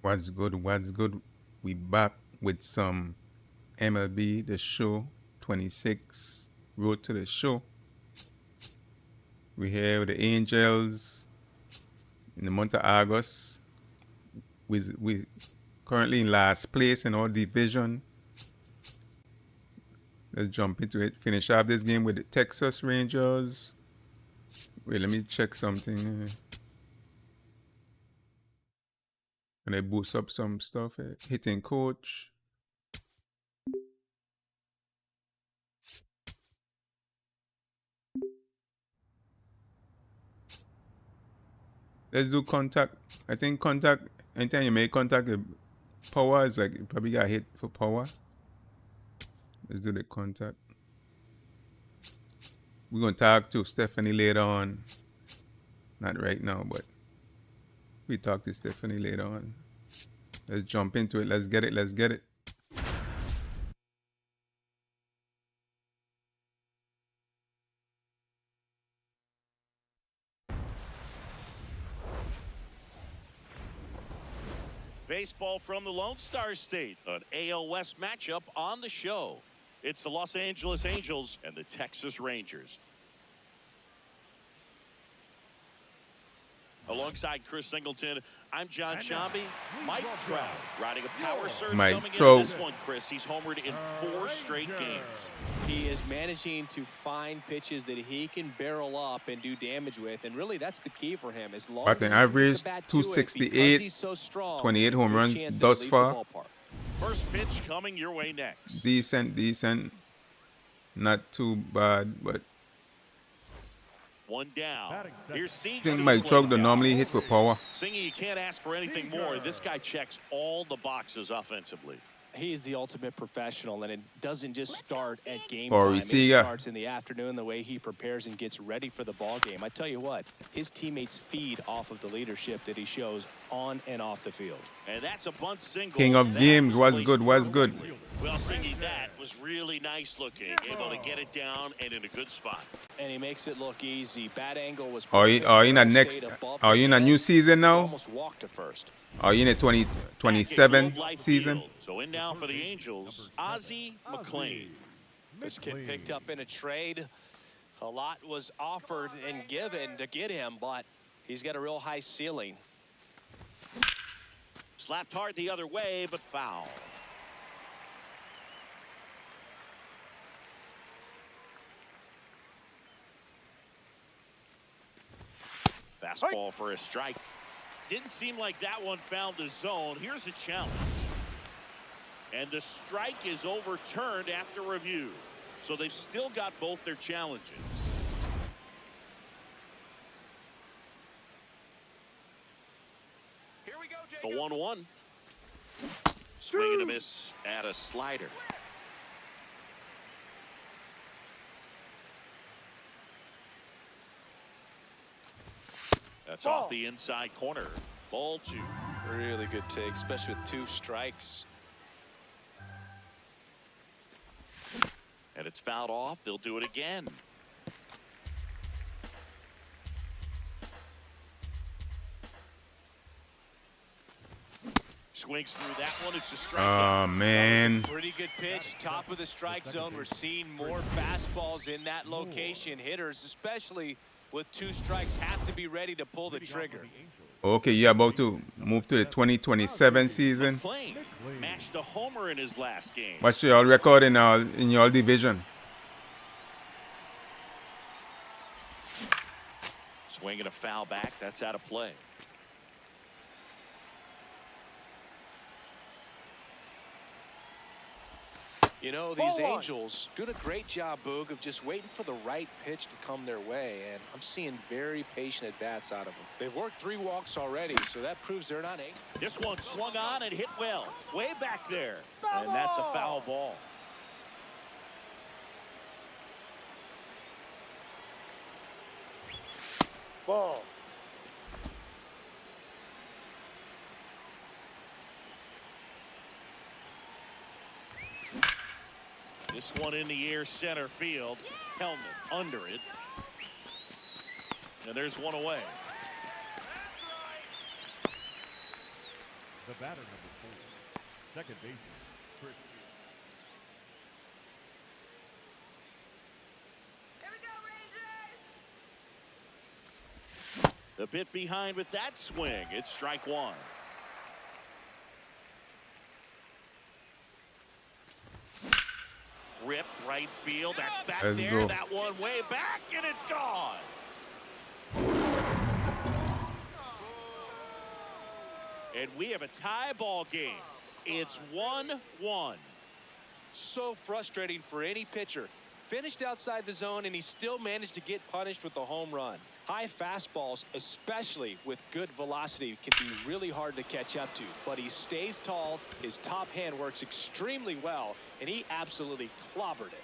What's good? What's good? We back with some MLB The Show 26 Road to the Show. We here with the Angels in the month of August. We currently in last place in our division. Let's jump into it. Finish off this game with the Texas Rangers. Wait, let me check something. And I boost up some stuff. Hitting coach. Let's do contact. I think contact, anytime you make contact, power is like, you probably got hit for power. Let's do the contact. We're going to talk to Stephanie later on. Not right now, but we talk to Stephanie later on. Let's jump into it. Let's get it. Let's get it. Baseball from the Lone Star State, an AL West matchup on the show. It's the Los Angeles Angels and the Texas Rangers. Alongside Chris Singleton, I'm John Shambi. Mike Trout riding a power surge coming into this one, Chris. He's homered in 4 straight games. He is managing to find pitches that he can barrel up and do damage with, and really that's the key for him. As long as an average 268, so strong, 28 home runs thus far. First pitch coming your way next. Decent. Not too bad, but one down. Here's I think Mike Trout don't normally hit for power. Singy, you can't ask for anything more. This guy checks all the boxes offensively. He's the ultimate professional, and it doesn't just start at game Or time. It receiver. starts in the afternoon, the way he prepares and gets ready for the ball game. I tell you what, his teammates feed off of the leadership that he shows on and off the field. And that's a bunt single. King of games, was good. Well, Singy, that was really nice looking. Able to get it down and in a good spot. And he makes it look easy. Bat angle was. Are you in a new season now? Almost walked to first. Are you in a 2027 season? So in now for the Angels, Ozzie McLean. This kid picked up in a trade. A lot was offered and given to get him, but he's got a real high ceiling. Slapped hard the other way, but foul. Fastball for a strike. Didn't seem like that one found the zone. Here's a challenge. And the strike is overturned after review. So they've still got both their challenges. Here we go, the 1-1. Swing and a miss at a slider. That's off the inside corner. Ball 2. Really good take, especially with 2 strikes. And it's fouled off. They'll do it again. Swings through that one. It's a strike. Oh, man. Pretty good pitch. Top of the strike zone. We're seeing more fastballs in that location. Hitters, especially with 2 strikes, have to be ready to pull the trigger. Okay, you're about to move to the 2027 season. McLean matched a homer in his last game. What's your record in your division? Swinging a foul back. That's out of play. You know, these Angels doing a great job, Boog, of just waiting for the right pitch to come their way, and I'm seeing very patient at-bats out of them. They've worked 3 walks already, so that proves they're not angry. This one swung on and hit well. Way back there. And that's a foul ball. Ball. This one in the air, center field. Helmet under it. And there's one away. The batter, number 4, second baseman, Chris. Here we go, Rangers! The bit behind with that swing. It's strike one. Ripped right field. That's back Let's there. go. That one way back, and it's gone. And we have a tie ball game. It's 1-1. So frustrating for any pitcher. Finished outside the zone, and he still managed to get punished with a home run. High fastballs, especially with good velocity, can be really hard to catch up to. But he stays tall, his top hand works extremely well, and he absolutely clobbered it.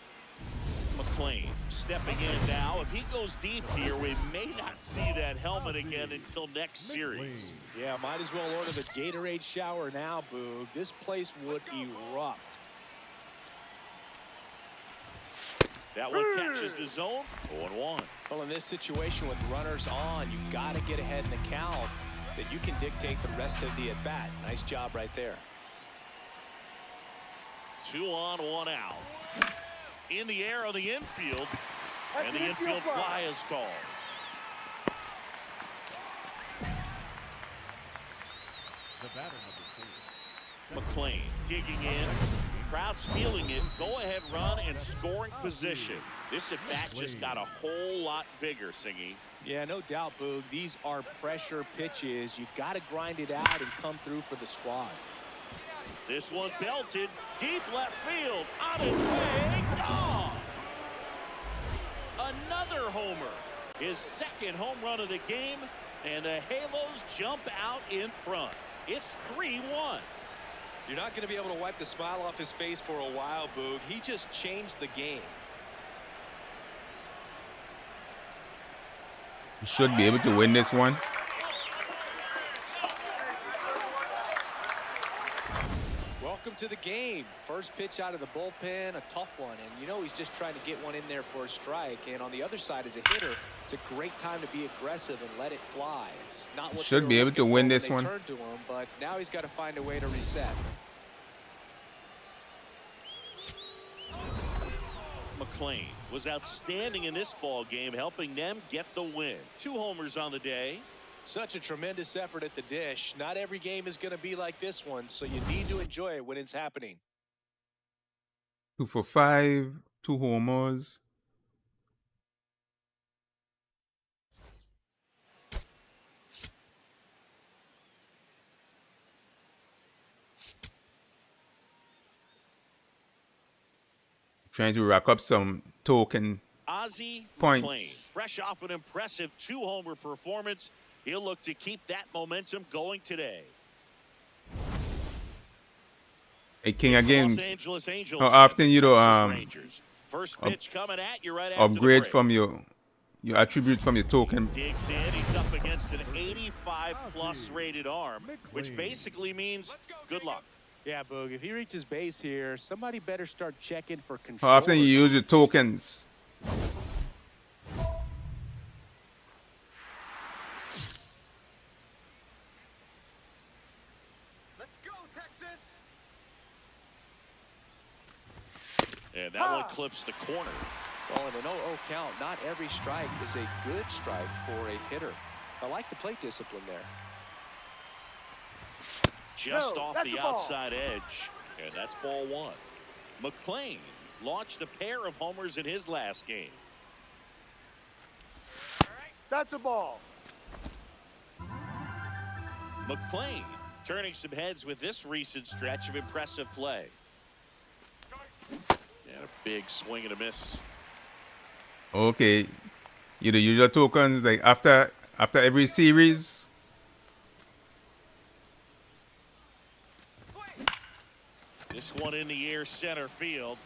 McLean stepping in now. If he goes deep here, we may not see that helmet again until next series. Yeah, might as well order the Gatorade shower now, Boog. This place would erupt. That one catches the zone. 0-1. Well, in this situation with runners on, you got to get ahead in the count so that you can dictate the rest of the at-bat. Nice job right there. 2 on, 1 out. In the air on the infield, and the infield fly is called. The batter, number 4. McLean digging in. Crowd's feeling it. Go ahead run and scoring position. This at bat just got a whole lot bigger, Singy. Yeah, no doubt, Boog. These are pressure pitches. You got to grind it out and come through for the squad. This one belted deep left field. On its way, gone. Another homer. His second home run of the game, and the Halos jump out in front. It's 3-1. You're not going to be able to wipe the smile off his face for a while, Boog. He just changed the game. You should be able to win this one. Welcome to the game. First pitch out of the bullpen, a tough one. And you know he's just trying to get one in there for a strike. And on the other side, as a hitter, it's a great time to be aggressive and let it fly. It's not what Should be able to win this one. Turn to him, but now he's got to find a way to reset. McLean was outstanding in this ball game, helping them get the win. 2 homers on the day. Such a tremendous effort at the dish. Not every game is going to be like this one, so you need to enjoy it when it's happening. 2 for 5, 2 homers. Trying to rack up some token Ozzie points. McLean, fresh off an impressive 2-homer performance. He'll look to keep that momentum going today. Hey, King of Games. Los Angeles Angels. How often you do Rangers. First pitch coming at you right after upgrade the break. from your attribute from your token? Digs in. He's up against an 85+ rated arm, which basically means good luck. Yeah, Boog, if he reaches base here, somebody better start checking for control. How often you use your tokens? Let's go, Texas! And that one clips the corner. Well, in an 0-0 count, not every strike is a good strike for a hitter. I like the plate discipline there. Just off the outside edge. And that's ball 1. McLean launched a pair of homers in his last game. That's a ball. McLean turning some heads with this recent stretch of impressive play. And a big swing and a miss. Okay, you do use your tokens like after every series. This one in the air, center field,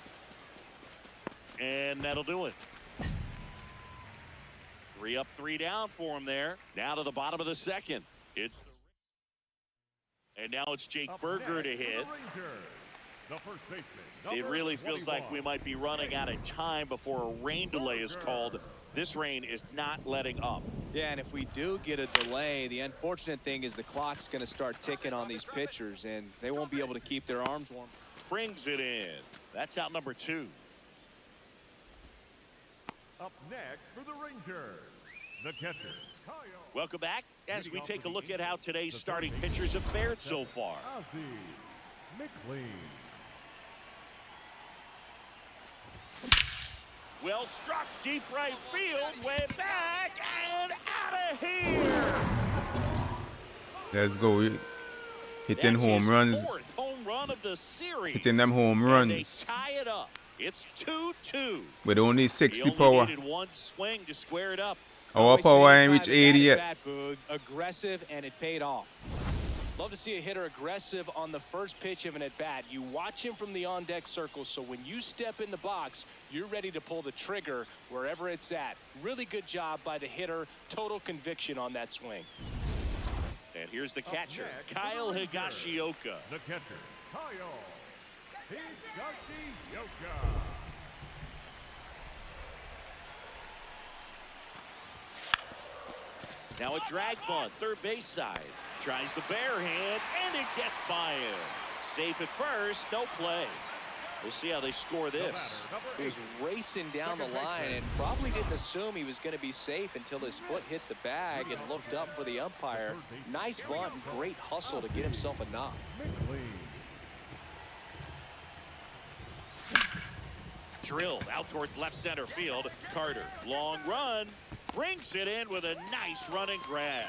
and that'll do it. 3 up, 3 down for him there. Now to the bottom of the second. And now it's Jake Berger to hit. The first baseman, It really feels like we might be running out of time before a rain delay is called This rain is not letting up. Yeah, and if we do get a delay, the unfortunate thing is the clock's going to start ticking on these pitchers, and they won't be able to keep their arms warm. Brings it in. That's out number 2. Up next for the Rangers, the catcher, Kyle. Welcome back as we take a look at how today's starting pitchers have fared so far. Ozzie McLean. Well struck, deep right field, way back and out of here. Let's go. Hitting That's home his runs. 4th home run of the series. Hitting them home And they runs. tie it up. It's 2-2. With only He 60 only power. needed one swing to square it up. Our Always power say ain't reach time 80 at yet. bat, Boog. Aggressive, and it paid off. Love to see a hitter aggressive on the first pitch of an at-bat. You watch him from the on-deck circle, so when you step in the box, you're ready to pull the trigger wherever it's at. Really good job by the hitter. Total conviction on that swing. And here's the Up catcher, next, Kyle the Rangers, Higashioka. The catcher, Kyle Higashioka. Now a drag bunt, third base side. Tries the bare hand, and it gets by him. Safe at first, no play. We'll see how they score this. He was racing down the line and probably didn't assume he was going to be safe until his foot hit the bag and looked up for the umpire. Nice bunt and great hustle to get himself a knock. McLean. Drilled out towards left center field. Carter, long run, brings it in with a nice running grab.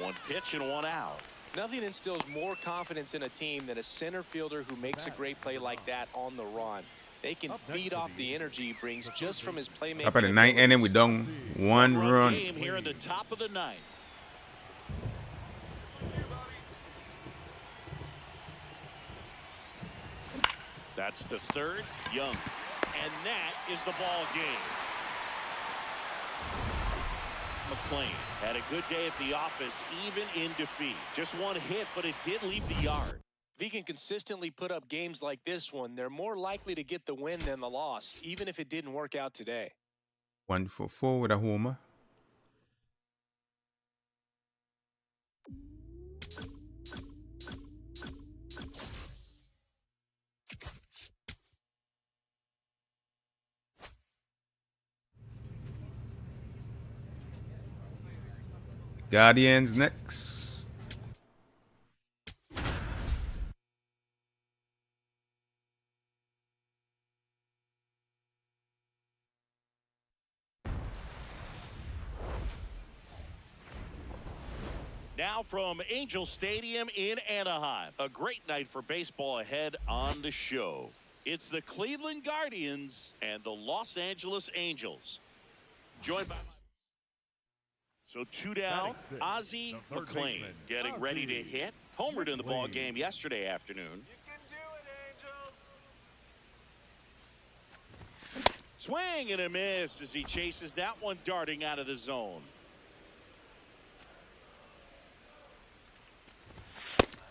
One pitch and one out. Nothing instills more confidence in a team than a center fielder who makes a great play like that on the run. They can feed off the energy he brings just from his playmaking. Up at the 9th inning, we done one run. Game here in the top of the 9th. That's the third, Young. And that is the ball game. McLean had a good day at the office, even in defeat. Just one hit, but it did leave the yard. If he can consistently put up games like this one, they're more likely to get the win than the loss, even if it didn't work out today. 1 for 4 with a homer. Guardians next. Now from Angel Stadium in Anaheim. A great night for baseball ahead on the show. It's the Cleveland Guardians and the Los Angeles Angels. Joined by... So 2 down, Ozzie McLean getting ready to hit. Homered in the ball game yesterday afternoon. You can do it, Angels. Swing and a miss as he chases that one darting out of the zone.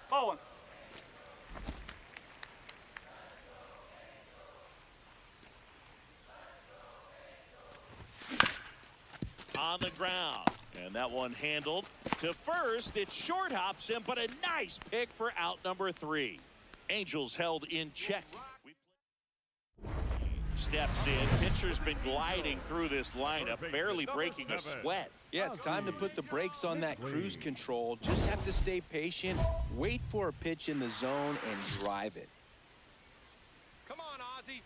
Ball one. On the ground. And that one handled to first. It short hops him, but a nice pick for out number 3. Angels held in check. Steps in. Pitcher's been gliding through this lineup, barely breaking a sweat. Yeah, it's time to put the brakes on that cruise control. Just have to stay patient, wait for a pitch in the zone, and drive it. Come on, Ozzie.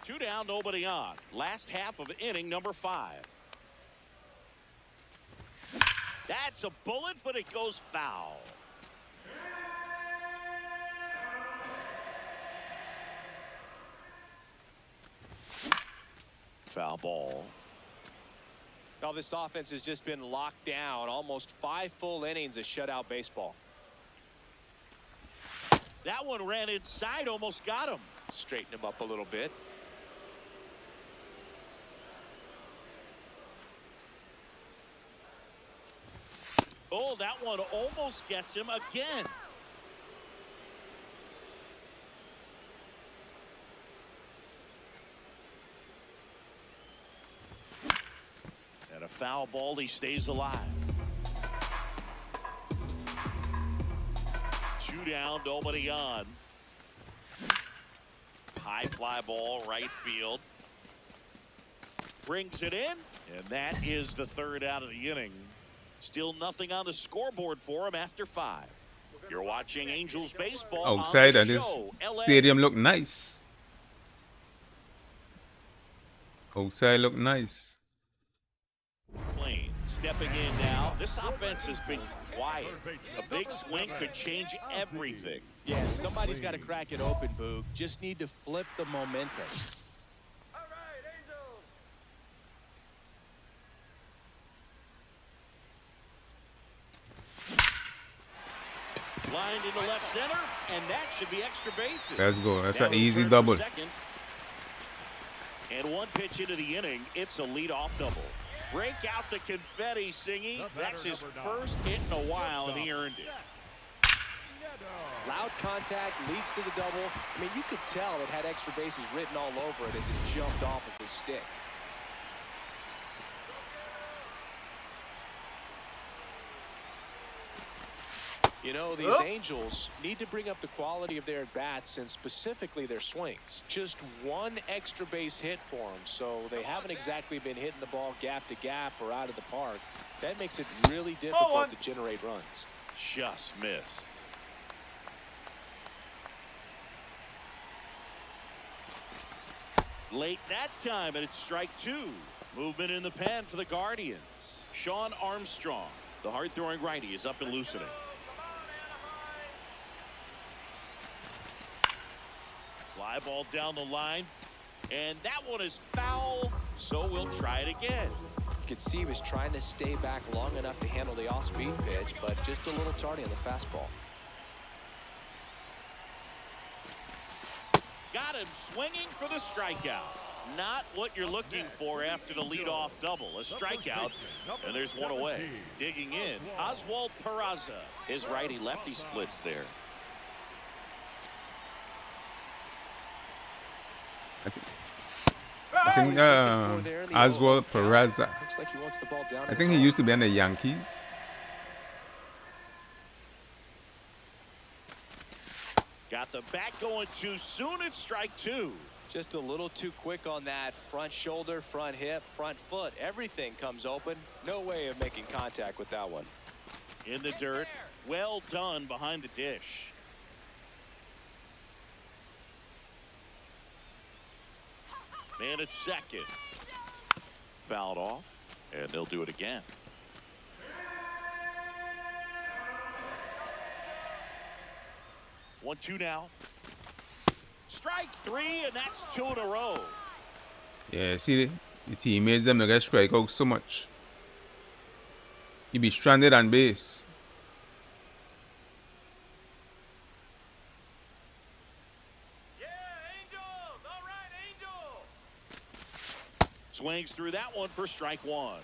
Two down, nobody on. Last half of inning number 5. That's a bullet, but it goes foul. Foul ball. Now this offense has just been locked down. Almost 5 full innings of shutout baseball. That one ran inside, almost got him. Straighten him up a little bit. Oh, that one almost gets him again. foul ball. He stays alive. 2 down, nobody on. High fly ball, right field. Brings it in, and that is the 3rd out of the inning. Still nothing on the scoreboard for him after 5. You're watching Angels baseball. Outside on of the this show. LA. stadium look nice. Outside look nice. McLean stepping in now. This offense has been quiet. A big swing could change everything. Yeah, somebody's got to crack it open, Boog. Just need to flip the momentum. All right, Angels. Lined into left center, and that should be extra bases. Let's go. That's Now an easy return for double. second. And 1 pitch into the inning, it's a leadoff double. Break out the confetti singing. That's his first hit in a while, and he earned it. Loud contact leads to the double. I mean, you could tell it had extra bases written all over it as it jumped off of his stick. You know, these Angels need to bring up the quality of their at-bats and specifically their swings. Just 1 extra base hit for them, so they haven't exactly been hitting the ball gap to gap or out of the park. That makes it really difficult to generate runs. Just missed. Late that time, and it's strike 2. Movement in the pen for the Guardians. Sean Armstrong, the hard-throwing righty, is up and loosening. Fly ball down the line, and that one is foul, so we'll try it again. You could see he was trying to stay back long enough to handle the off-speed pitch, but just a little tardy on the fastball. Got him swinging for the strikeout. Not what you're looking for after the leadoff double. A strikeout, and there's one away. Digging in, Oswald Peraza. His righty-lefty splits there. I think Oswald Peraza. Looks like he wants the ball down. I think he used to be on the Yankees. Got the bat going too soon. It's strike 2. Just a little too quick on that front shoulder, front hip, front foot. Everything comes open. No way of making contact with that one. In the dirt. Well done behind the dish. Man at second. Fouled off, and they'll do it again. One, 2 now. Strike 3, and that's 2 in a row. Yeah, see the teammates them they get strike out so much. You be stranded on base. Yeah, Angels. All right, Angels. Swings through that one for strike 1.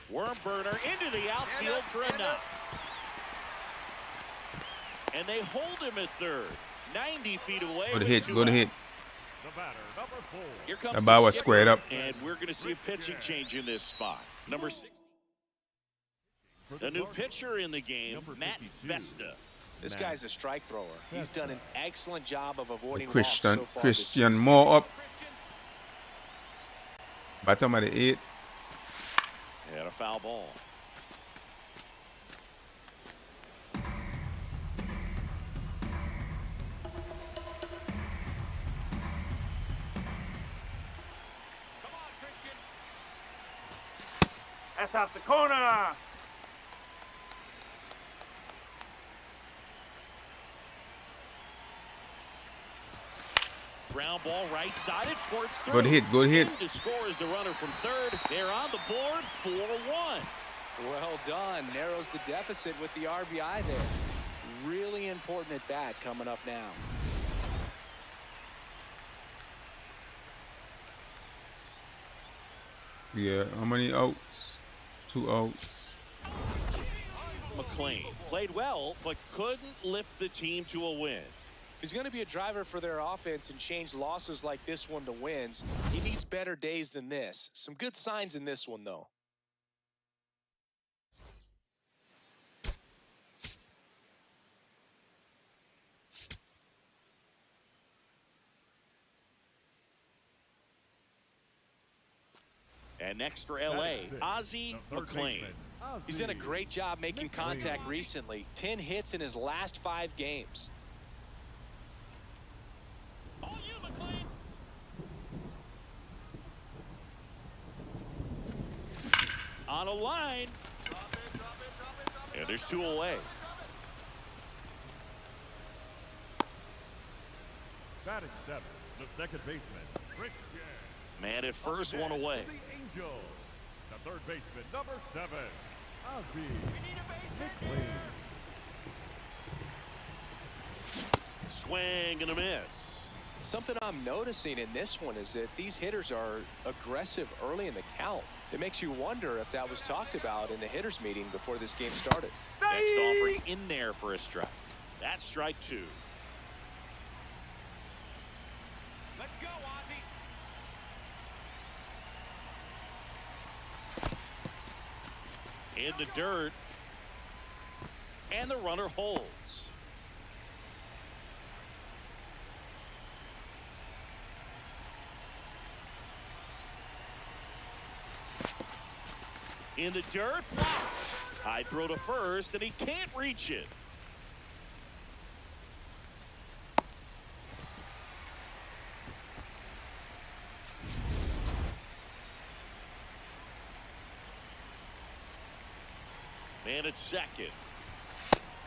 Worm burner into the outfield for a knock. And they hold him at third. 90 feet away. Good hit, good hit. The batter, number 4. Here comes The ball was skipper, squared up. and we're going to see a pitching change in this spot. Number 6. The new pitcher in the game, Matt Vesta. This guy's a strike thrower. He's done an excellent job of avoiding walks Christian so far this Christian season. Moore up. Bottom of the 8. And a foul ball. Come on, Christian. That's out the corner. Ground ball right side. It squirts through. Good hit, good hit. In to score is the runner from third. They're on the board. 4-1. Well done. Narrows the deficit with the RBI there. Really important at bat coming up now. Yeah, how many outs? 2 outs. McLean played well, but couldn't lift the team to a win. He's going to be a driver for their offense and change losses like this one to wins. He needs better days than this. Some good signs in this one, though. And next for LA, Ozzie McLean. He's done a great job making contact recently. 10 hits in his last 5 games. All you, McLean. On a line. Yeah, there's 2 away. Batting 7, the second baseman, Christian. Man at first, 1 away. The Angels. The third baseman, number 7, Ozzie McLean. Swing and a miss. Something I'm noticing in this one is that these hitters are aggressive early in the count. It makes you wonder if that was talked about in the hitters meeting before this game started. Next offering in there for a strike. That's strike 2. Let's go, Ozzie. In the dirt. And the runner holds. In the dirt. High throw to first, and he can't reach it. Man at second.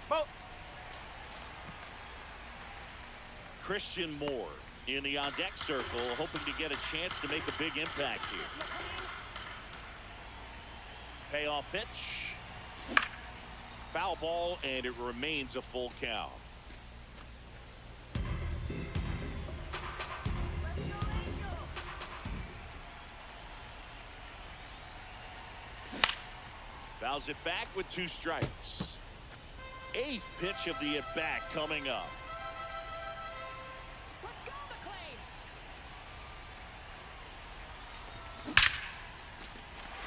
Ball. Christian Moore in the on-deck circle, hoping to get a chance to make a big impact here. Payoff pitch. Foul ball, and it remains a full count. Fouls it back with 2 strikes. 8th pitch of the at-bat coming up. Let's go, McLean.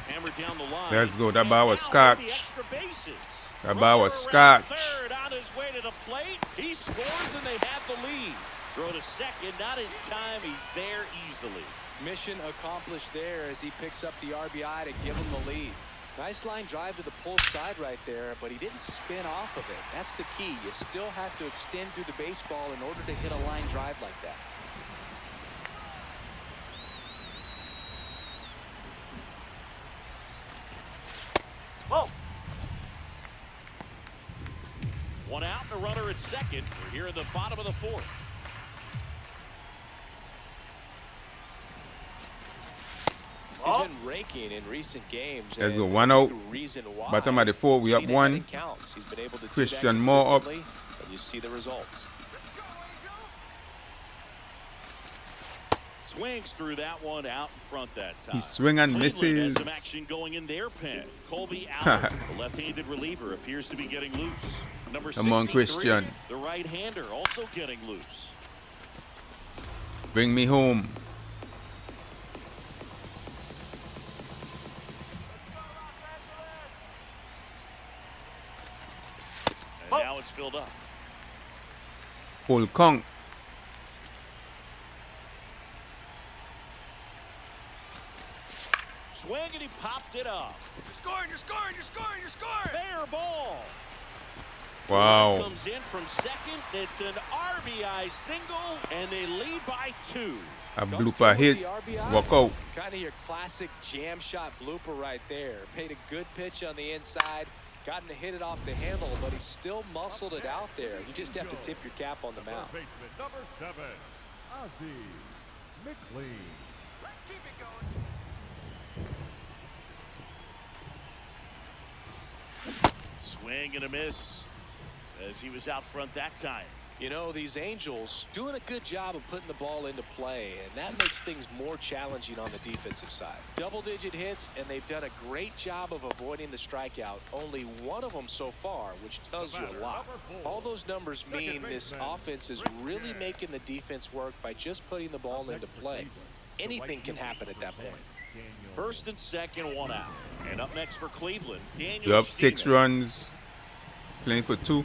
Hammered down the line. Let's go. That And ball was now scotch. the extra bases. That ball was Runner around scotch. third on his way to the plate. He scores and they have the lead. Throw to second, not in time. He's there easily. Mission accomplished there as he picks up the RBI to give him the lead. Nice line drive to the pull side right there, but he didn't spin off of it. That's the key. You still have to extend through the baseball in order to hit a line drive like that. Whoa. 1 out and a runner at second. We're here in the bottom of the 4th. He's been raking in recent games. Let's go. and 1 out. the reason why. Bottom of the 4, we up Anything 1. that counts. He's been able to do Christian that Moore up. consistently, and you see the results. Swings through that one out in front that time. He swing and Cleveland misses. has some action going in their pen. Colby Allen, the left-handed reliever, appears to be getting loose. Number Come on, 63, Christian. the right-hander, also getting loose. Bring me home. And now it's filled up. Full count. Swing, and he popped it up. You're scoring, you're scoring, you're scoring, you're scoring. Fair ball. Wow. Comes in from second. It's an RBI single, and they lead by 2. A blooper hit. Walk out. Kind of your classic jam shot blooper right there. Paid a good pitch on the inside. Gotten to hit it off the handle, but he still muscled it out there. You just have to tip your cap on the mound. Third baseman, number 7, Ozzie McLean. Let's keep it going. Swing and a miss as he was out front that time. You know, these Angels doing a good job of putting the ball into play, and that makes things more challenging on the defensive side. Double-digit hits, and they've done a great job of avoiding the strikeout. Only one of them so far, which tells you a lot. All those numbers mean this offense is really making the defense work by just putting the ball into play. Anything can happen at that point. First and second, one out. And up next for Cleveland, Daniel. You're up 6 Steeman. runs. Playing for 2.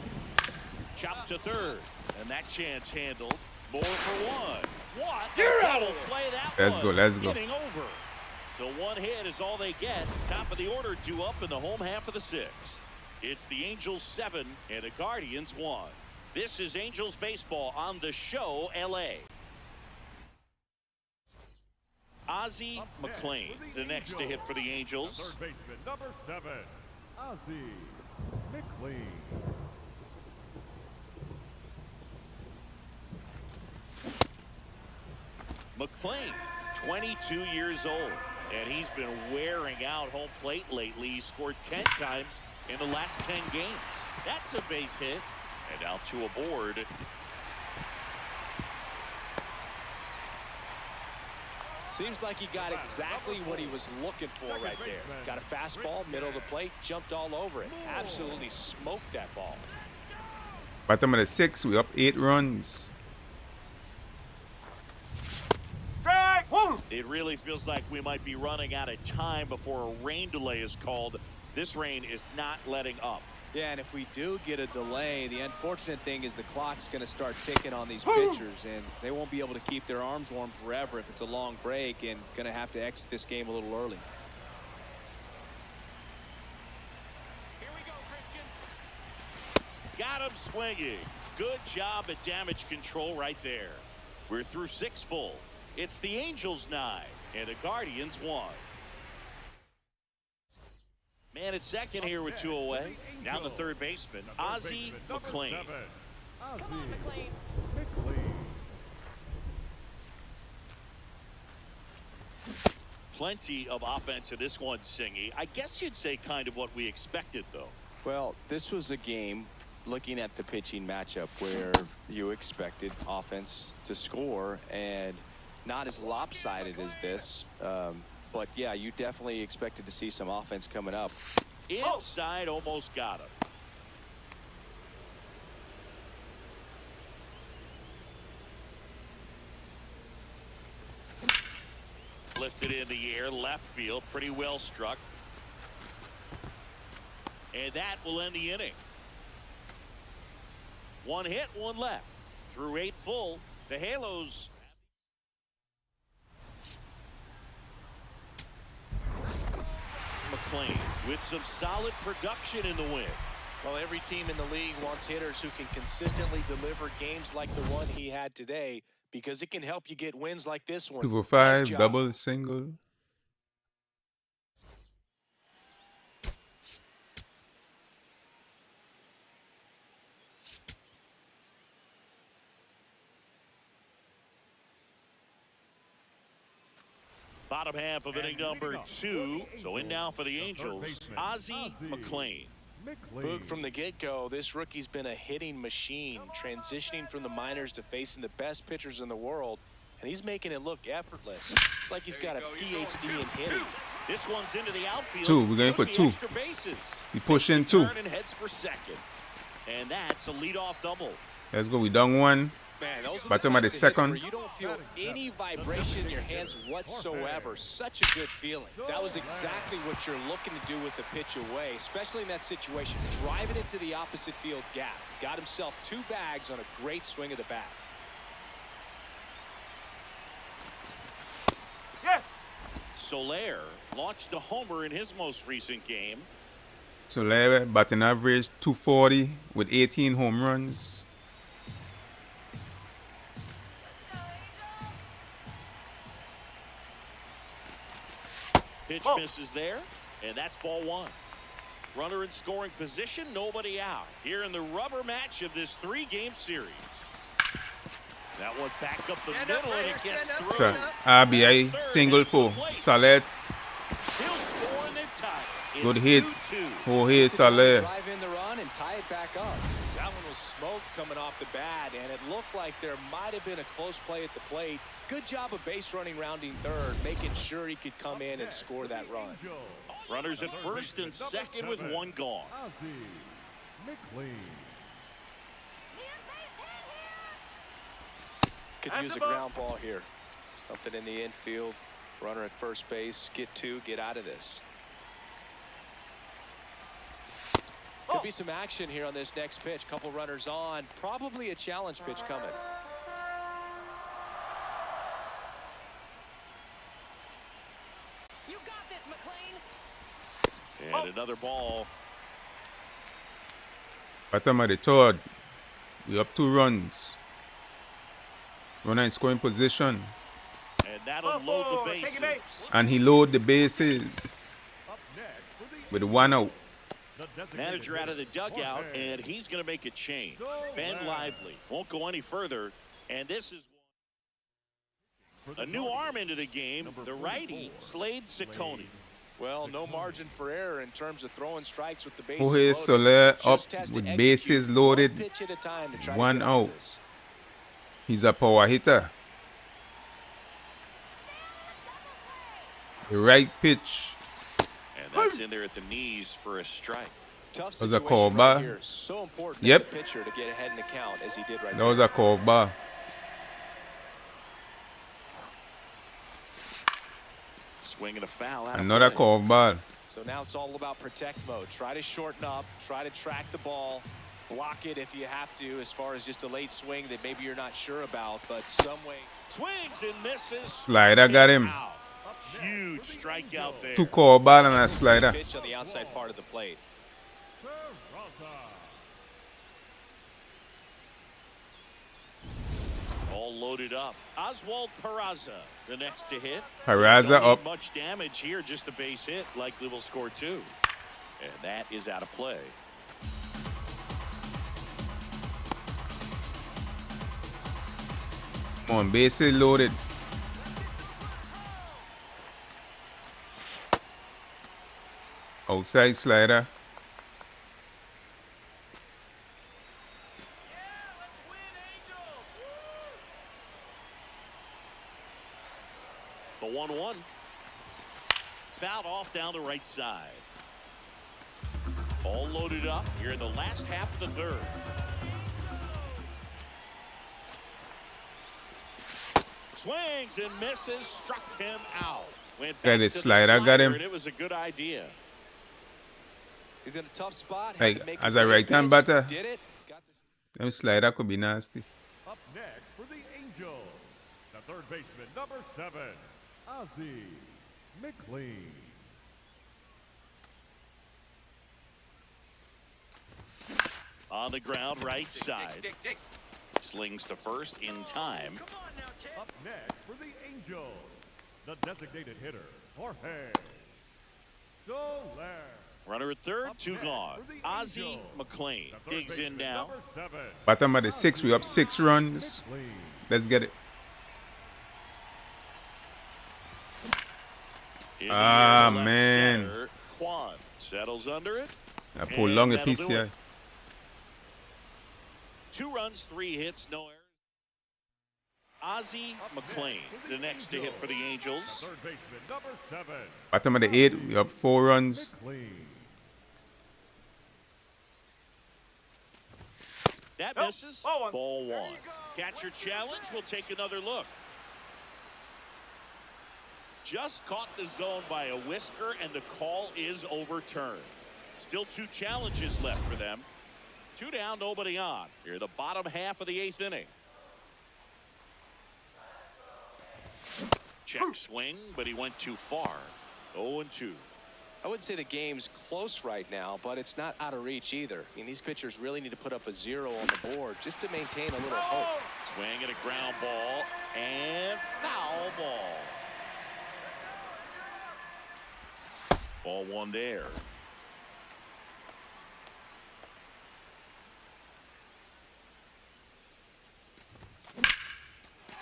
Chopped to third. And that chance handled. More for one. What? You're out of play that Let's go, let's go. Getting over. So one hit is all they get. Top of the order due up in the home half of the 6th. It's the Angels 7 and the Guardians 1. This is Angels baseball on the show LA. Ozzie McLean, the next to hit for the Angels. Third baseman, number 7, Ozzie McLean. McLean, 22 years old, and he's been wearing out home plate lately. He scored 10 times in the last 10 games. That's a base hit, and now 2 aboard. Seems like he got exactly what he was looking for right there. Got a fastball, middle of the plate, jumped all over it. Absolutely smoked that ball. Bottom of the 6th, we up 8 runs. It really feels like we might be running out of time before a rain delay is called. This rain is not letting up. Yeah, and if we do get a delay, the unfortunate thing is the clock's going to start ticking on these pitchers, and they won't be able to keep their arms warm forever if it's a long break, and going to have to exit this game a little early. Here we go, Christian. Got him swinging. Good job at damage control right there. We're through 6 full. It's the Angels 9 and the Guardians 1. Man at second here with 2 away. Now the third baseman, Ozzie McLean. Ozzie McLean. Plenty of offense in this one, Singy. I guess you'd say kind of what we expected, though. Well, this was a game, looking at the pitching matchup, where you expected offense to score, and not as lopsided as this. But yeah, you definitely expected to see some offense coming up. Inside, almost got him. Lifted in the air, left field, pretty well struck. And that will end the inning. 1 hit, 1 left. Through 8 full, the Halos. McLean with some solid production in the win. Well, every team in the league wants hitters who can consistently deliver games like the one he had today, because it can help you get wins like this one. 2 for 5, Nice job. double, single. Bottom half of inning number 2. So in now for the Angels, Ozzie McLean. Boog, from the get-go, this rookie's been a hitting machine, transitioning from the minors to facing the best pitchers in the world, and he's making it look effortless. It's like he's got a PhD in hitting. This one's into the outfield. 2, we're going for 2. Extra bases. We push in 2. Turn and heads for second. And that's a leadoff double. Let's go, we done 1. Man, those are Bottom of the types hits 2nd. where you don't feel any vibration in your hands whatsoever. Such a good feeling. That was exactly what you're looking to do with the pitch away, especially in that situation. Drive it into the opposite field gap. Got himself 2 bags on a great swing of the bat. Yes. Soler launched a homer in his most recent game. Soler batting average 240 with 18 home runs. Pitch misses there, and that's ball 1. Runner in scoring position, nobody out. Here in the rubber match of this 3-game series. That one back up the middle, and it gets through. So, RBI single for Soler. He'll score and then tie it. Good It's hit. 2-2. Oh, here's Soler. Drive in the run and tie it back up. That one was smoke coming off the bat, and it looked like there might have been a close play at the plate. Good job of base running rounding third, making sure he could come in and score that run. Runners at first and second with one gone. Ozzie McLean. Could use a ground ball here. Something in the infield. Runner at first base. Get two. Get out of this. Could be some action here on this next pitch. Couple runners on. Probably a challenge pitch coming. You got this, McLean. And another ball. Bottom of the third. We up 2 runs. Runner in scoring position. And that'll load the bases. And he load the bases Up next for the with 1 out. the designated Manager out of the hitter, dugout, Jorge. and he's going to make a change. Ben Lively won't go any further, and this is For the a new Guardians, arm into the game, number the righty, 44, Slade Ciccone. Well, no margin for error in terms of throwing strikes with the bases Jorge loaded. Soler up Just has to with execute bases one loaded. pitch at a time to try to 1 get out of out. this. He's a power hitter. The right pitch. And that's in there at the knees for a strike. Tough Was a situation call right ball. here. So important Yep. as a pitcher to get ahead in the count as he did right That was a curve ball. Swinging a foul out of Another play. curve ball. So now it's all about protect mode. Try to shorten up, try to track the ball, block it if you have to, as far as just a late swing that maybe you're not sure about, but some way. Swings and misses. Slider got him. Out. Huge strikeout there. 2 curve ball and a slider. Pitch on the outside part of the plate. Peralta. All loaded up. Oswald Peraza, the next to hit. Peraza Don't need up. much damage here, just a base hit. Likely will score 2. And that is out of play. Come on, bases loaded. Outside slider. The 1-1. Fouled off down the right side. All loaded up here in the last half of the third. Swings and misses, struck him out. Went Got back his to the slider, got him. and it was a good idea. He's in a tough spot. Like, had to make as a a good right-hand pitch, batter. did it. Got the Them slider could be nasty. Up next for the Angels, the third baseman, number 7, Ozzie McLean. On the ground, right side. Slings to first in time. Up next for the Angels, the designated hitter, Jorge Soler. Runner at third, Up 2 next gone. for the Ozzie Angels, McLean the third digs in baseman, now. number 7, Bottom of the 6, we up 6 runs. McLean. Let's get it. In the Ah, air to left man. center. Quan settles under it. I pull long a that'll piece do here. it. 2 runs, 3 hits, no errors. Ozzie McLean, the next to hit for the Angels. Third baseman, number 7, Bottom of the 8, we up 4 runs. McLean. That misses. Ball 1. Catcher challenge. We'll take another look. Just caught the zone by a whisker, and the call is overturned. Still 2 challenges left for them. 2 down, nobody on. Here, the bottom half of the 8th inning. Check swing, but he went too far. 0-2. I wouldn't say the game's close right now, but it's not out of reach either. I mean, these pitchers really need to put up a 0 on the board just to maintain a little hope. Swing at a ground ball, and foul ball. Ball 1 there.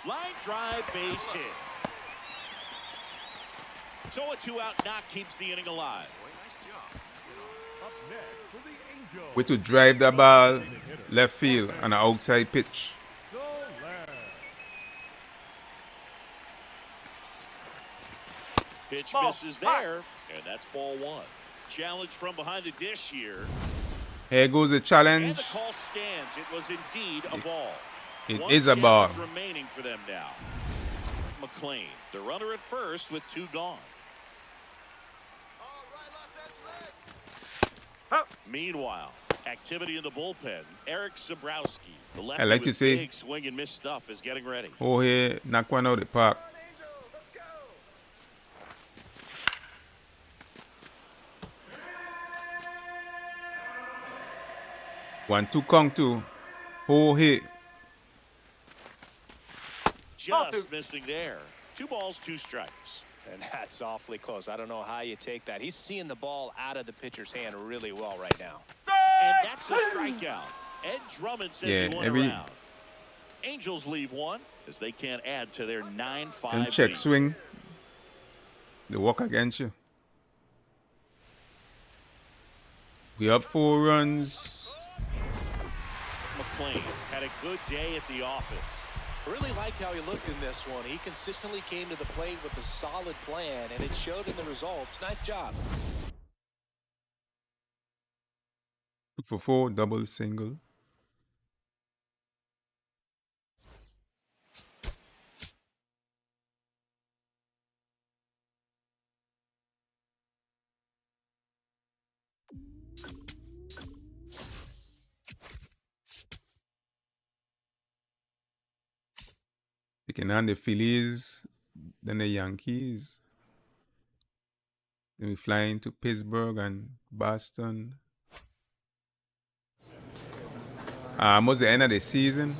Line drive, base hit. So a 2-out knock keeps the inning alive. Up next for the Angels, We to drive the ball left field on an outside pitch. Pitch misses there, and that's ball one. Challenge from behind the dish here. Here goes the And challenge. the call stands. It was indeed a ball. It One is a ball. challenge remaining for them now. McLean, the runner at first with two gone. Meanwhile, activity in the bullpen. Eric Zabrowski, the lefty I like to with see. big swing and miss stuff, is getting ready. Oh, here, knock one out of the park. 1-2 count to. Oh, hit. Just missing there. 2 balls, 2 strikes. And that's awfully close. I don't know how you take that. He's seeing the ball out of the pitcher's hand really well right now. And that's a strikeout. Ed Drummond says he won around. Angels leave one as they can't add to their 9-5 And check lead. swing. They walk against you. We up 4 runs. McLean had a good day at the office. Really liked how he looked in this one. He consistently came to the plate with a solid plan, and it showed in the results. Nice job. 2 for 4, double, single. Taking on the Phillies, then the Yankees. Then we fly into Pittsburgh and Boston. Almost the end of the season.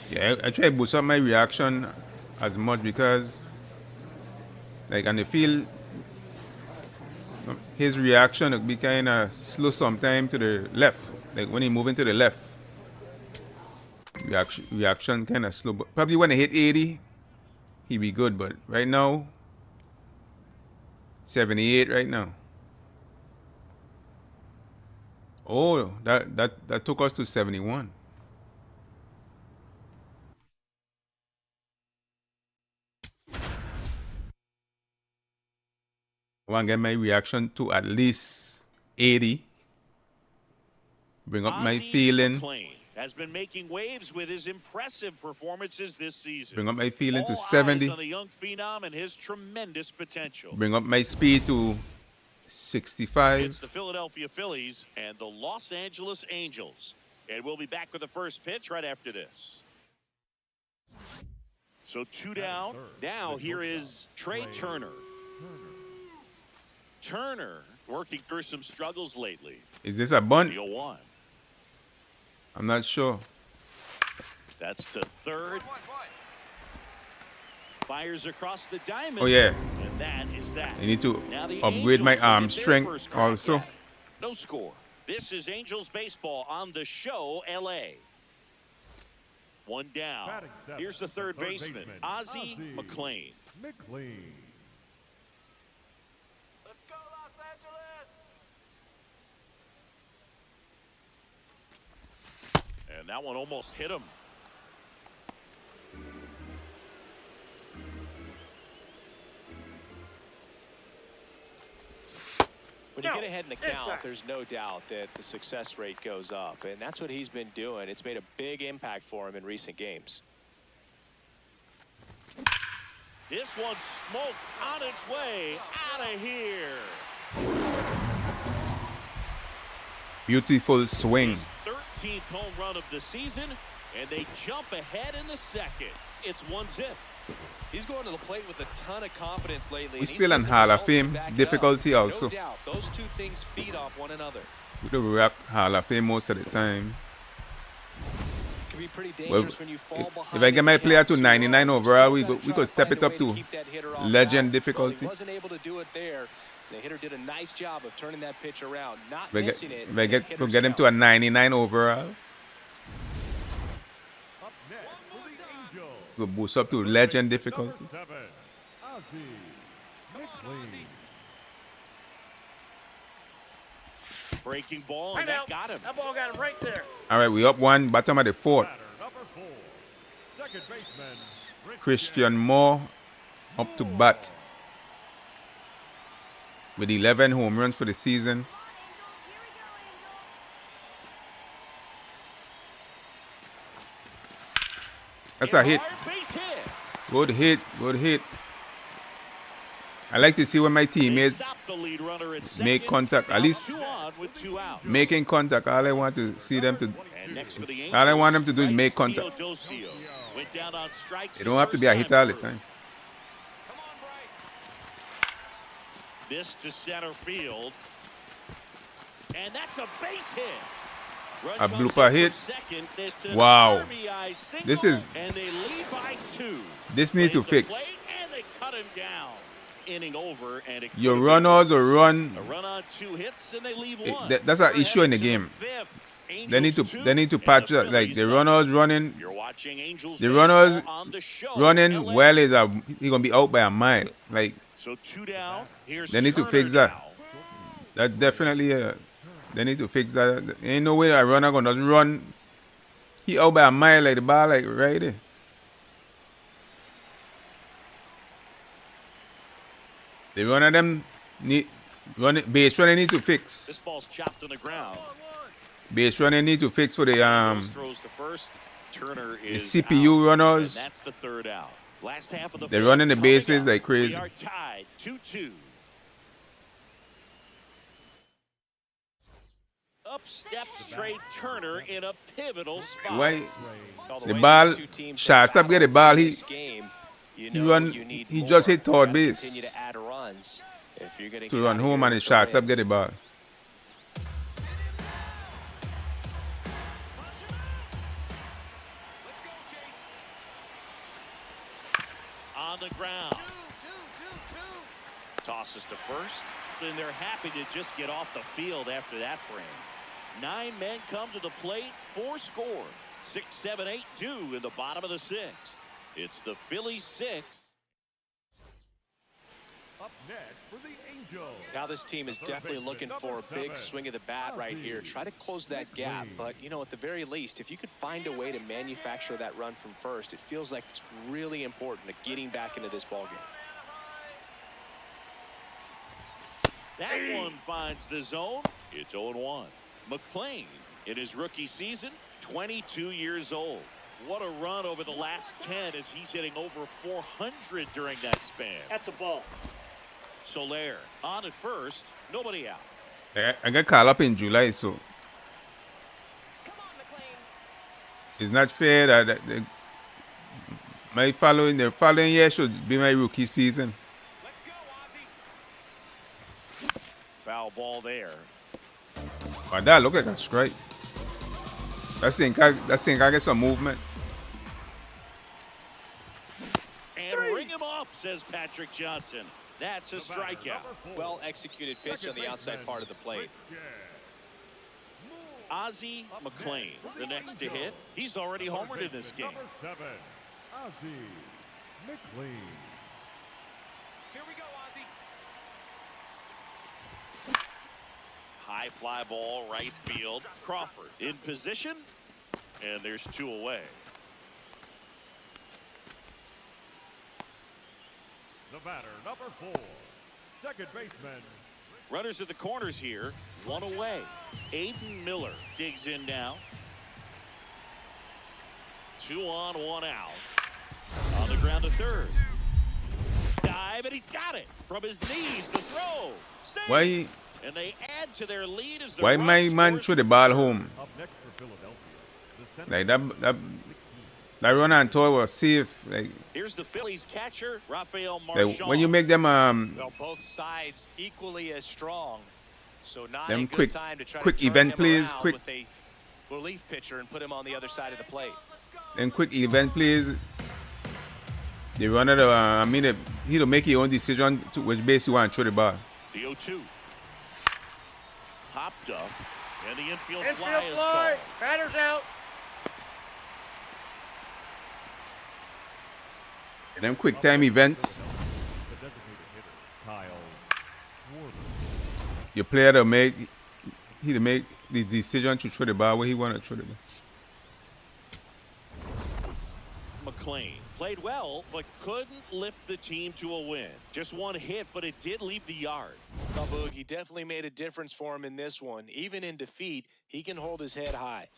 Yeah, I try to boost up my reaction as much because, like, on the field, his reaction will be kind of slow sometime to the left. Like when he moving to the left, reaction kind of slow. But probably when he hit 80, he be good. But right now, 78 right now. Oh, that took us to 71. I want to get my reaction to at least 80. Bring up my Ozzie feeling. McLean has been making waves with his impressive performances this season. Bring up my feeling to All 70. eyes on the young phenom and his tremendous potential. Bring up my speed to 65. It's the Philadelphia Phillies and the Los Angeles Angels. And we'll be back with the first pitch right after this. So 2 down. Now here is Trey Turner. Turner working through some struggles lately. Is this a bunt? The 0-1. I'm not sure. That's to third. Fires across the diamond. Oh, yeah. And that is that. I need to Now the upgrade my Angels arm get their strength first crack also. at it. No score. This is Angels baseball on the show, LA. 1 down. Batting seventh, Here's the third baseman, baseman, Ozzie Ozzie McLean. McLean. Let's go, Los Angeles! And that one almost hit him. When you get ahead in the count, there's no doubt that the success rate goes up, and that's what he's been doing. It's made a big impact for him in recent games. This one smoked on its way out of here. Beautiful swing. His 13th home run of the season, and they jump ahead in the second. It's 1-0. He's going to the plate with a ton of confidence lately. We still in Hall of Fame. Difficulty also. No doubt, those two things feed off one another. We do rock Hall of Fame most of the time. Can be pretty Well, dangerous when you fall behind. if I get my in the player count to 2-0, 99 you overall, still we gotta could try to step find it a up way to keep that hitter off legend balance. difficulty. Well, he wasn't able to do it there. The hitter did a nice job of turning that pitch around, not We missing it. we'll get him to a 99 overall. Up next for the Angels, We'll boost up to legend difficulty. number 7, Ozzie McLean. Breaking ball, and that got him. That ball got him right there. All right, we up one, bottom of the fourth. Batter number 4, second baseman Christian Moore up to bat with 11 home runs for the season. That's a hit. Base hit. Good hit. Good hit. I like to see when my teammates Stop the lead runner at second. make contact. At least 2 on with 2 out. making contact. All I want to see them to. And next for the Angels, All I want them to do is make contact. Theodosio went down on strikes. They don't have to be a hitter all the time. This to center field. And that's a base hit. Run A comes blooper in hit. from second. It's an Wow. RBI single, This is- and they lead by 2. This need to Plate fix. plate, and they cut him down. Inning over, and it Your could runners will be run. a run on 2 hits, and they leave 1. That's an We're issue in the headed to game. fifth. They need to Angels 2, they need to and patch the up. Like Phillies the none. runners running. You're watching Angels The baseball runners on the show. running LA. well is he gonna be out by a mile. Like So 2 down. Here's they need to Turner fix that. now. that definitely they need to fix that. Ain't no way that runner gonna just run. He out by a mile like the ball like right there. The runner them need base runner need to This fix. ball's chopped on the ground. Base runner need to fix for the Throws to first. Turner is CPU out, runners. and that's the 3rd out. Last half of the They're fifth running the coming bases up. like crazy. We are tied 2-2. Up steps Trey Turner in a pivotal spot. Why Well, the way ball these two teams shot have stop get the ball he this game, you he know run- you need he more. just hit third You gotta base. Continue to add runs if you're gonna to get run out home here and the with the shots win. up get the ball. On the ground. Tosses to first, and they're happy to just get off the field after that frame. 9 men come to the plate, 4 score. 6, 7, 8 do in the bottom of the 6th. It's the Phillies 6. Up next for the Angels, Now this team is third definitely baseman, looking number for a big 7, swing of the bat right here. Ozzie Try to close that gap. McLean. But, you know, at the very least, if you could find a way to manufacture that run from first, it feels like it's really important to getting back into this ballgame. That one finds the zone. It's 0-1. McLean, in his rookie season, 22 years old. What a run over the last 10 as he's hitting over 400 during that span. That's a ball. Soler on at first, nobody out. I got called up in July, so it's not fair that the following year should be my rookie season. Foul ball there. But that look like a strike. That thing can get some movement. And ring him up, says Patrick Johnson. That's a the batter, strikeout. number 4, Well executed pitch on the outside part of the plate. Ozzie McLean, the next to hit. He's already homered in this game. Number 7, Ozzie McLean. Here we go, Ozzie. High fly ball, right field. Crawford in position, and there's 2 away. The batter, number 4, second baseman, Runners at the corners here, 1 away. Aiden Miller digs in now. 2 on, 1 out. On the ground to third. Dive, and he's got it. From his knees, the throw. Save. Why And they add to their lead as the why run my man scores. threw the ball home? up next for Philadelphia, the center Like that runner and throw was safe. Like Here's the Phillies catcher, Rafael Marchand. when you make them Well, both sides equally as strong. So not Them a good quick- time to try quick to turn event him plays, around quick- with a relief pitcher and put him on the other side of the plate. them quick event plays, the runner he to make his own decision to which base he want to throw the ball. The 0-2. Popped up, and the infield fly is called. Batter's out. Them quick time events. The designated hitter, Kyle Schwarber. Your player to make the decision to throw the ball where he want to throw the ball. McLean played well, but couldn't lift the team to a win. Just one hit, but it did leave the yard. Well, Boog, he definitely made a difference for him in this one. Even in defeat, he can hold his head high.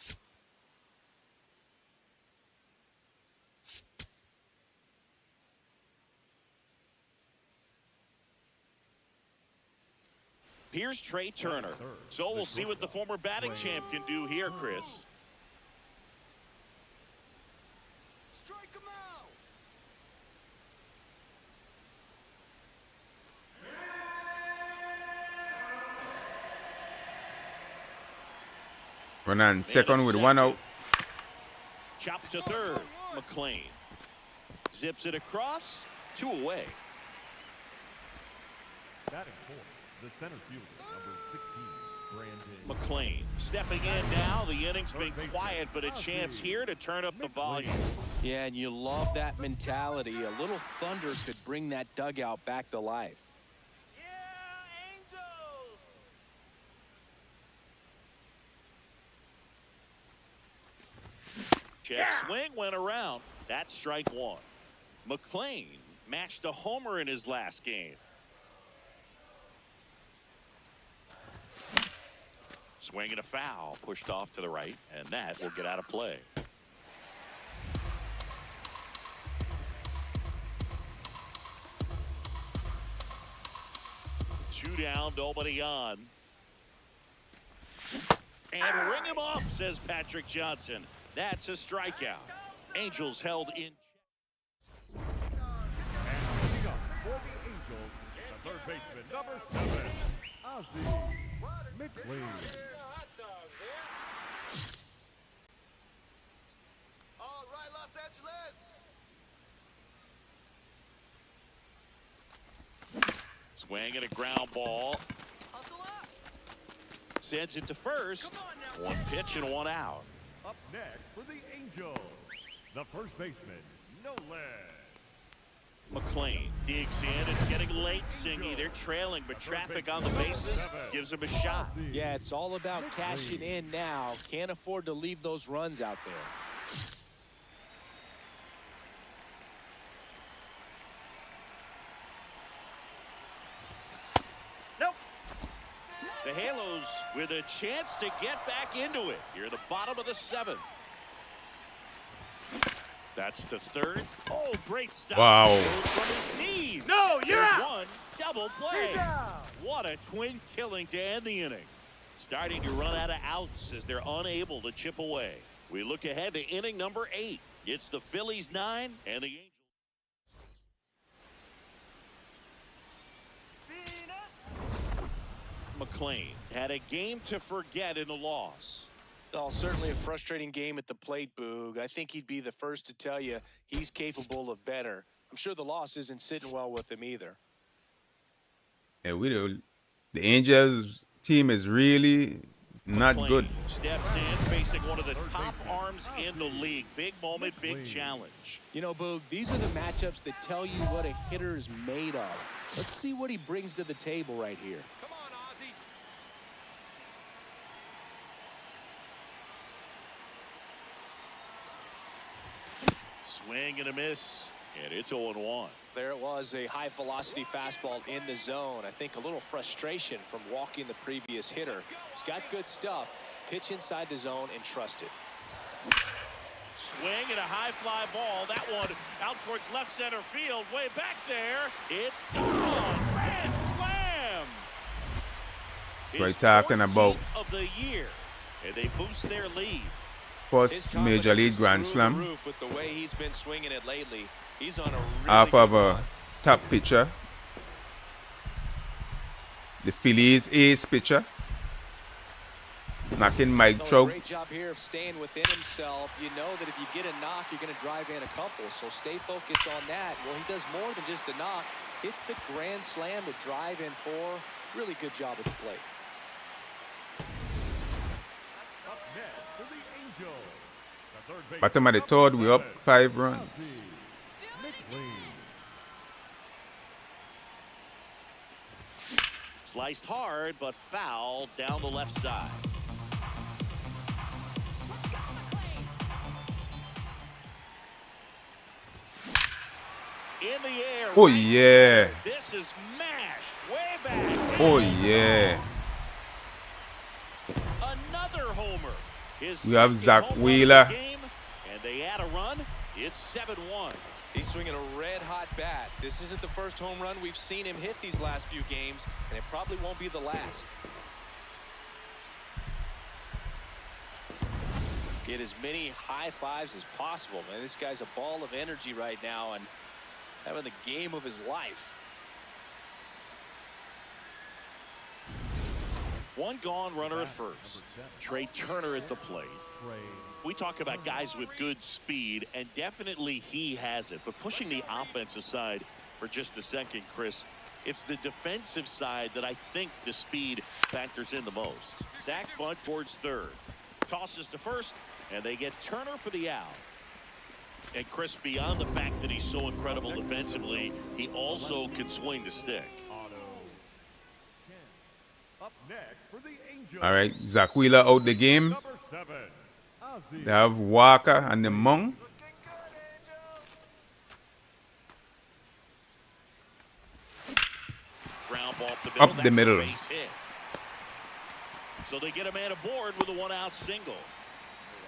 Here's Trey Turner. So we'll see what the former batting champ can do here, Chris. Strike him out. Run on second with one out. Chop to third. McLean zips it across. 2 away. Batting fourth, the center fielder, number 16, Brandon. McLean stepping in now. The inning's been quiet, but a chance here to turn up the volume. Yeah, and you love that mentality. A little thunder could bring that dugout back to life. Yeah, Angels. Check swing went around. That's strike 1. McLean matched a homer in his last game. Swing and a foul, pushed off to the right, and that will get out of play. Two down, nobody on. And ring him off, says Patrick Johnson. That's a strikeout. Angels held in. And leading up for the Angels, the third baseman, number 7, Ozzie McLean. All right, Los Angeles. Swing and a ground ball. Hustle up. Sends it to first. One pitch and one out. Up next for the Angels, the first baseman, Nolan. McLean digs in. It's getting late, Singy. They're trailing, but traffic on the bases gives them a shot. Yeah, it's all about cashing in now. Can't afford to leave those runs out there. Nope. The Halos with a chance to get back into it. Here at the bottom of the 7th. That's to third. Oh, great stop. Wow. Goes from his knees. No, you're There's out. one. Double play. What a twin killing to end the inning. Starting to run out of outs as they're unable to chip away. We look ahead to inning number 8. It's the Phillies 9 and the Angels. McLean had a game to forget in the loss. Oh, certainly a frustrating game at the plate, Boog. I think he'd be the first to tell you he's capable of better. I'm sure the loss isn't sitting well with him either. And the Angels team is really not McLean good. Steps in, facing one of the top arms in the league. Big moment, big challenge. You know, Boog, these are the matchups that tell you what a hitter is made of. Let's see what he brings to the table right here. Come on, Ozzie. Swing and a miss, and it's 0-1. There it was, a high velocity fastball in the zone. I think a little frustration from walking the previous hitter. He's got good stuff. Pitch inside the zone and trust it. Swing and a high fly ball. That one out towards left center field. Way back there. It's gone. Grand slam. Right talking about. Of the year, and they boost their lead. First Major League Grand Slam. With the way he's been swinging it lately, he's on a really Half of good a run. top pitcher. The Phillies ace pitcher. Knocking Mike So a Trout. great job here of staying within himself. You know that if you get a knock, you're going to drive in a couple. So stay focused on that. Well, he does more than just a knock. It's the grand slam to drive in 4. Really good job at the plate. Up next for the Angels, the third baseman, Bottom of the number third, we up 7, 5 runs. Ozzie McLean. Sliced hard, but foul down the left side. In the air. Oh, right yeah. there. This is mashed way back. Oh, yeah. Another homer. His We have second Zach home run of the Wheeler. game, and they add a run. It's 7-1. He's swinging a red-hot bat. This isn't the first home run we've seen him hit these last few games, and it probably won't be the last. Get as many high fives as possible, man. This guy's a ball of energy right now and having the game of his life. One gone, runner at first. Trey Turner at the plate. We talk about guys with good speed, and definitely he has it. But pushing the offense aside for just a second, Chris, it's the defensive side that I think the speed factors in the most. Zach bunt towards third. Tosses to first, and they get Turner for the out. And Chris, beyond the fact that he's so incredible defensively, he also can swing the stick. Up next for the Angels, All right, Zach Wheeler out the game. number 7, Ozzie. They have Walker and the Mung. Ground ball up the middle. Up the That's a middle. base hit. So they get a man aboard with a one-out single.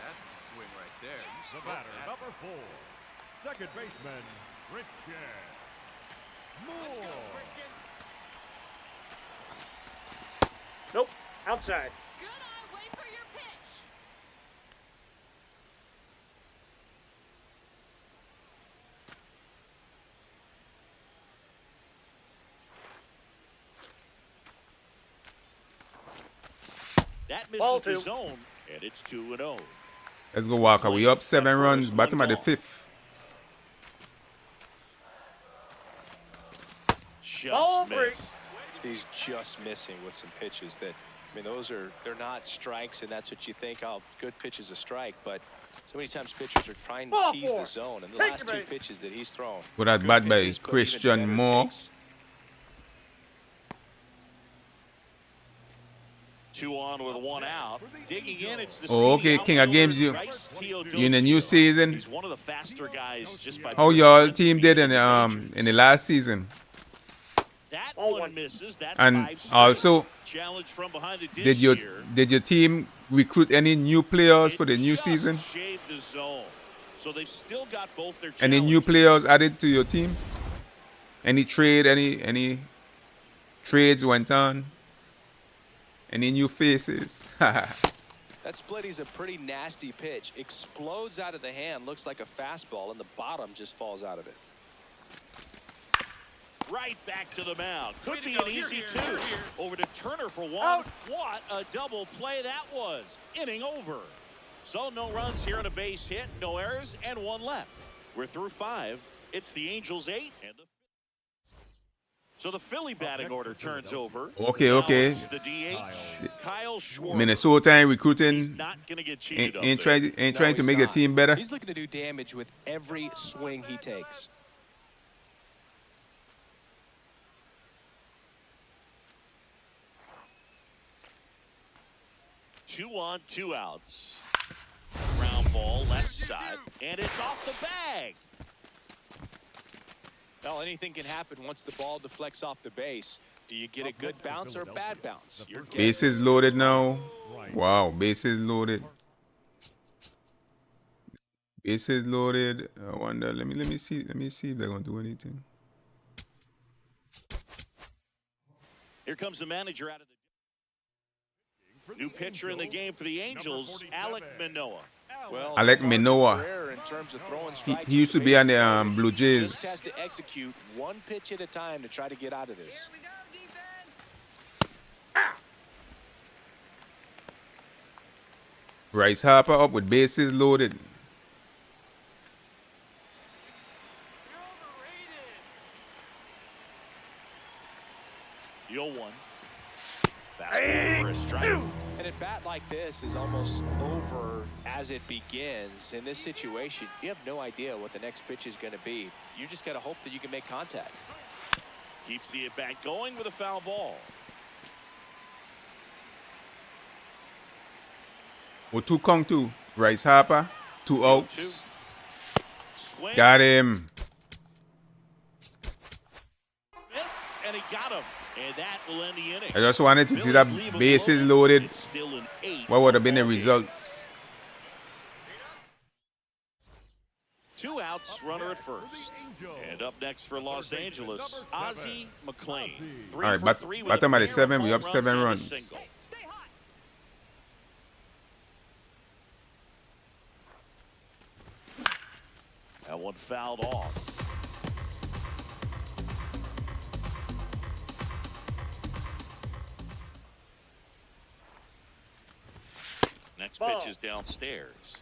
That's the swing right there. You The smoked batter, that. number 4, second baseman, Christian Moore. Nope. Outside. Good eye, wait for your pitch. That Ball misses the two. zone, and it's 2-0. Let's go Walker. We up 7 runs. Bottom of the 5th. Ball Just three. missed. He's just missing with some pitches that, I mean, they're not strikes, and that's what you think, oh, good pitch is a strike, but so many times pitchers are trying to Ball tease four. the zone, and the Take last your two bait. pitches that he's thrown. Good at bat by pitches, but even Christian better Moore. takes. 2 on with 1 out. Digging in, it's the Oh, speedy okay, King of Games, you Bryce Teodosio. in the new season. He's one of the faster guys just by How y'all pursuit team speed did in the in the last season? That Oh, one one. misses. That's And 5 straight. also, Challenge from behind the dish did your here. team recruit any new players for the It new just season? shaved the zone. So they've still got both their Any new challenges. players added to your team? Any trades went on? Any new faces? That splitty's a pretty nasty pitch. Explodes out of the hand, looks like a fastball, and the bottom just falls out of it. Right back to the mound. Could Way to be go. an You're easy here. 2. You're here. Over to Turner for 1. Out. What a double play that was. Inning over. So no runs here on a base hit, no errors, and 1 left. We're through 5. It's the Angels 8 and the so the Philly batting order turns over. Okay, Now okay. it's the DH, Kyle Schwarber. Minnesota ain't He's recruiting, not going to get cheated up ain't there. trying No, to he's make the not. team better. He's looking to do damage with every swing he takes. Two on, 2 outs. Ground ball left side, and it's off the bag. Well, anything can happen once the ball deflects off the base. Do you get a good bounce or a bad bounce? Your guess. Bases loaded now. Wow, bases loaded. Bases loaded. I wonder. Let me see if they're gonna do anything. Here comes the manager out of the new pitcher in the game for the Angels, Alek Manoah. Well, Alek Manoah. rare in terms of throwing He strikes used to to be on the bases. Blue Just Jays. has to execute one pitch at a time to try to get out of this. Here we go, defense. Bryce Harper up with bases loaded. You're overrated. The 0-1. a strike. And a bat like this is almost over as it begins. In this situation, you have no idea what the next pitch is going to be. You just got to hope that you can make contact. Keeps the at-bat going with a foul ball. Well, 2 count 2. Bryce Harper, 2 outs. Swing. Got him. Miss, and he got him. And that will end the inning. I just wanted to see that bases loaded. What would have been the results? 2 outs, runner at first. And up next for Los Angeles, Ozzie McLean. All right, bottom of the 7, we up 7 runs. That one fouled off. Next pitch is downstairs.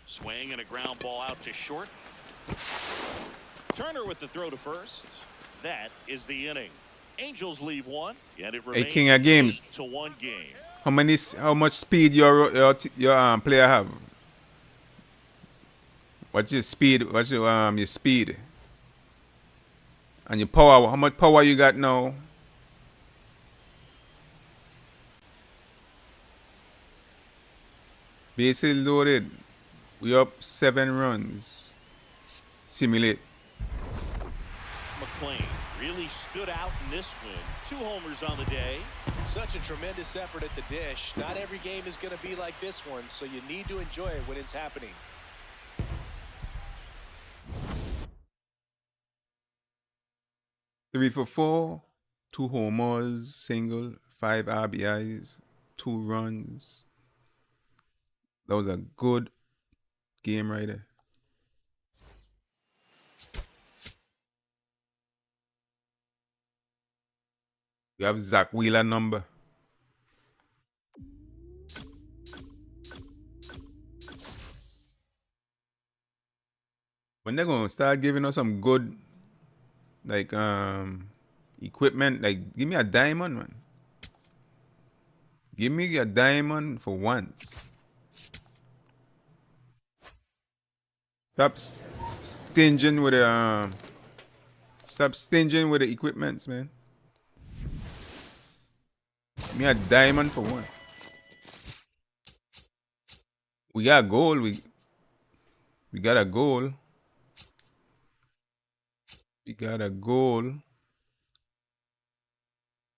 Swing and a ground ball out to short. Turner with the throw to first. That is the inning. Angels leave 1, and it remains King of games. 8-1 game. How much speed your player have? What's your speed? What's your speed? And your power? How much power you got now? Bases loaded. We up 7 runs. Simulate. McLean really stood out in this win. 2 homers on the day. Such a tremendous effort at the dish. Not every game is going to be like this one, so you need to enjoy it when it's happening. Three for 4, 2 homers, single, 5 RBIs, 2 runs. That was a good game right there. We have Zach Wheeler number. When they're gonna start giving us some good like equipment, like give me a diamond, man. Give me a diamond for once. Stop stinging with the equipments, man. Give me a diamond for one. We got a goal. We got a goal. We got a goal.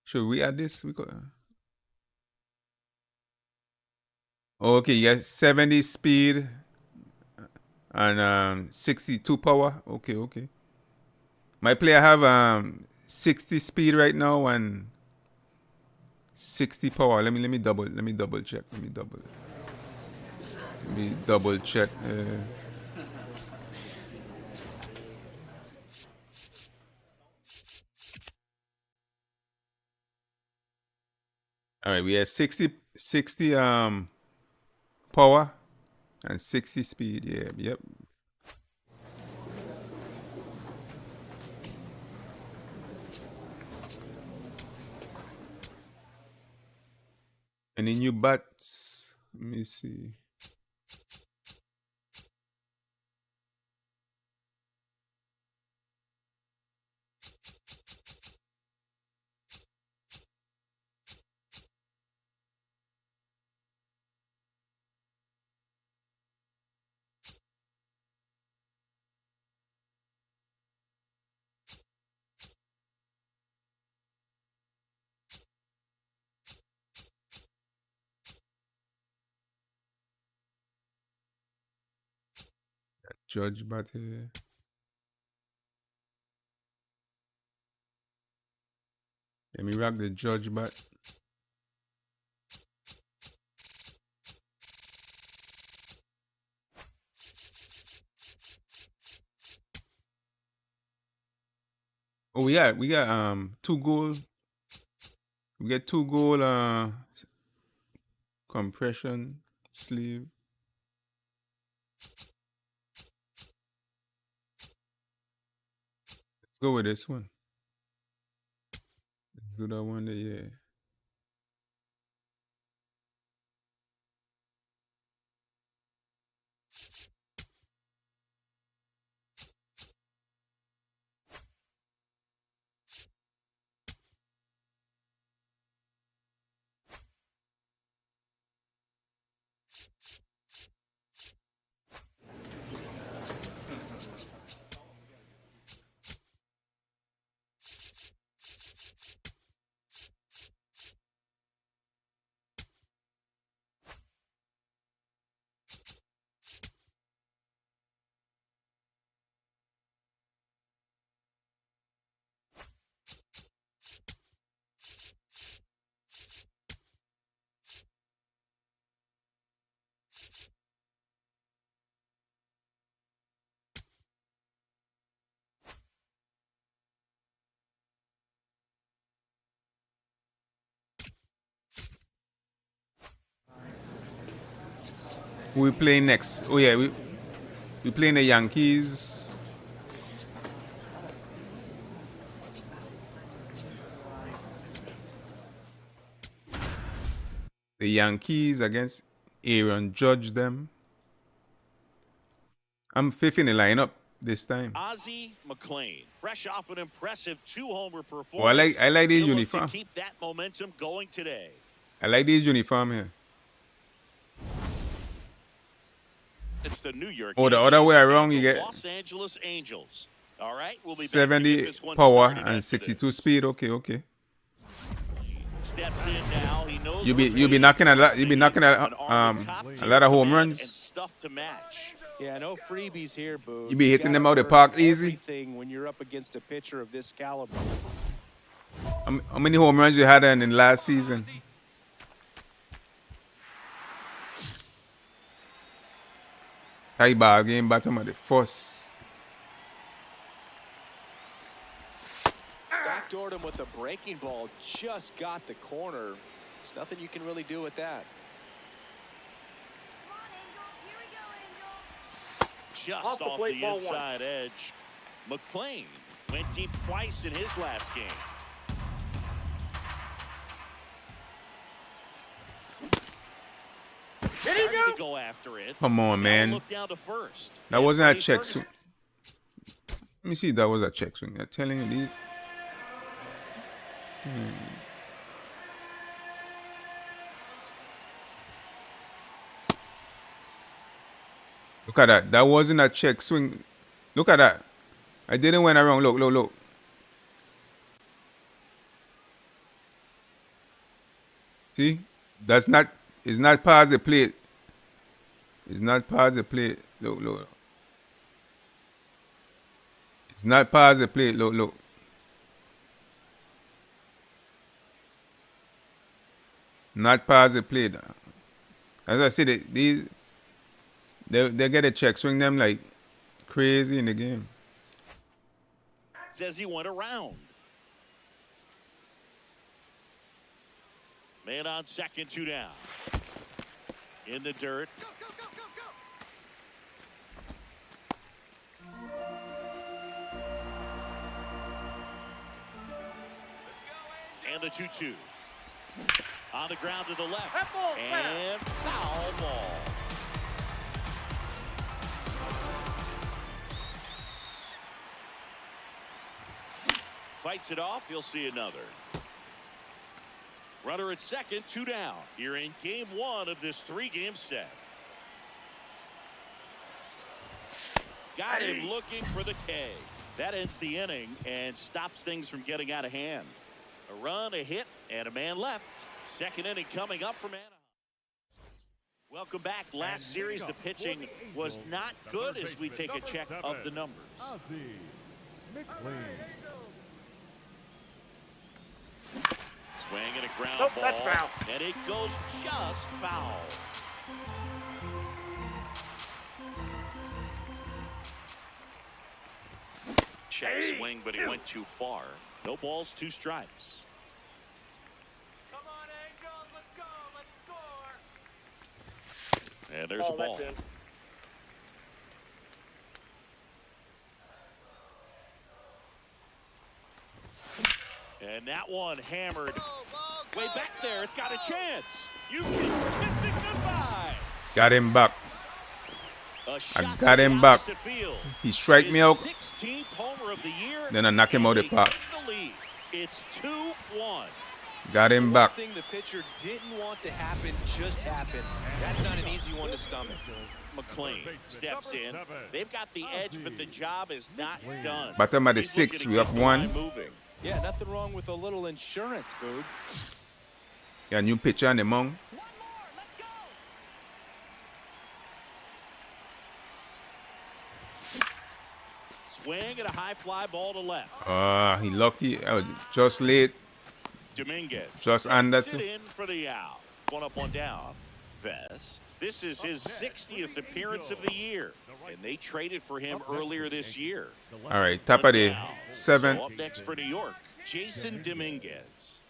Should we add this? We got. Okay, yes, 70 speed and 62 power. Okay. My player have 60 speed right now and 60 power. Let me double check. Let me double check. All right, we have 60 power and 60 speed. Yeah, yep. Any new bats? Let me see. Judge bat here. Let me rock the judge bat. Oh, we got 2 goal. We get 2 goal compression sleeve. go with this one. Let's do that one there, yeah. Who we playing next? Oh yeah, we playing the Yankees. The Yankees against Aaron Judge them. I'm fifth in the lineup this time. Ozzie McLean, fresh off an impressive 2-homer performance. Oh, I like this He'll look uniform. to keep that momentum going today. I like this uniform here. It's the New York. Oh, the other way around, you Yankees, get Los Angeles Angels. All right, we'll be back to 70 get this one power started and after 62 this. speed. Okay. Steps in now. He knows You what's be waiting knocking a for lot. him. You be knocking a An arm with top-tier lot of home command runs. and stuff to match. Yeah, no freebies here, Boo. You be hitting gotta them out the earn park easy. everything when you're up against a pitcher of this caliber. How many home runs you had in the last season? Tie ball game bottom of the first. Backdoored him with a breaking ball. Just got the corner. There's nothing you can really do with that. Just Off off the plate, the ball one. inside edge. McLean went deep twice in his last game. Did he Starting go? to go after it. Come on, Now man. look down to first. That And wasn't a Freddie check Ferguson. swing. Let me see if that was a check swing. I'm telling you, these. Look at that. That wasn't a check swing. Look at that. I didn't went around. Look. See? That's not. It's not past the plate. It's not past the plate. Look. It's not past the plate. Look. Not past the plate. As I said, they get a check swing them like crazy in the game. Says he went around. Man on second, 2 down. In the dirt. And the 2-2. On the ground to the left. That ball's And foul ball. Fights it off. You'll see another. Runner at second, 2 down. You're in game 1 of this 3-game set. Got him looking for the K. That ends the inning and stops things from getting out of hand. A run, a hit, and a man left. Second inning coming up from Anaheim. Welcome back. Last series, the pitching was not good as we take a check of the numbers. Ozzie McLean. Swing and a ground Nope, ball. that's foul. And it goes just foul. Check swing, but he went too far. No balls, 2 strikes. Come on, Angels, let's go, let's score. And there's a ball. That's in. And that one hammered way back there. It's got a chance. You can kiss it goodbye. Got him back. I got him back. He strike me out. 16th homer of the year. Then I knock him out of the park. It's 2-1. Got him back. One thing the pitcher didn't want to happen just happened. That's not an easy one to stomach. McLean steps in. They've got the edge, but the job is not done. Bottom of the 6th, we up 1. Yeah, nothing wrong with a little insurance, Boog. Yeah, new pitcher on the mound. Swing and a high fly ball to left. He lucky. Just late. Dominguez. Just under Sit in for the out. 1 up, 1 down. Vest. This is his 60th appearance of the year, and they traded for him earlier this year. All right, top of the 7th. So up next for New York, Jason Dominguez.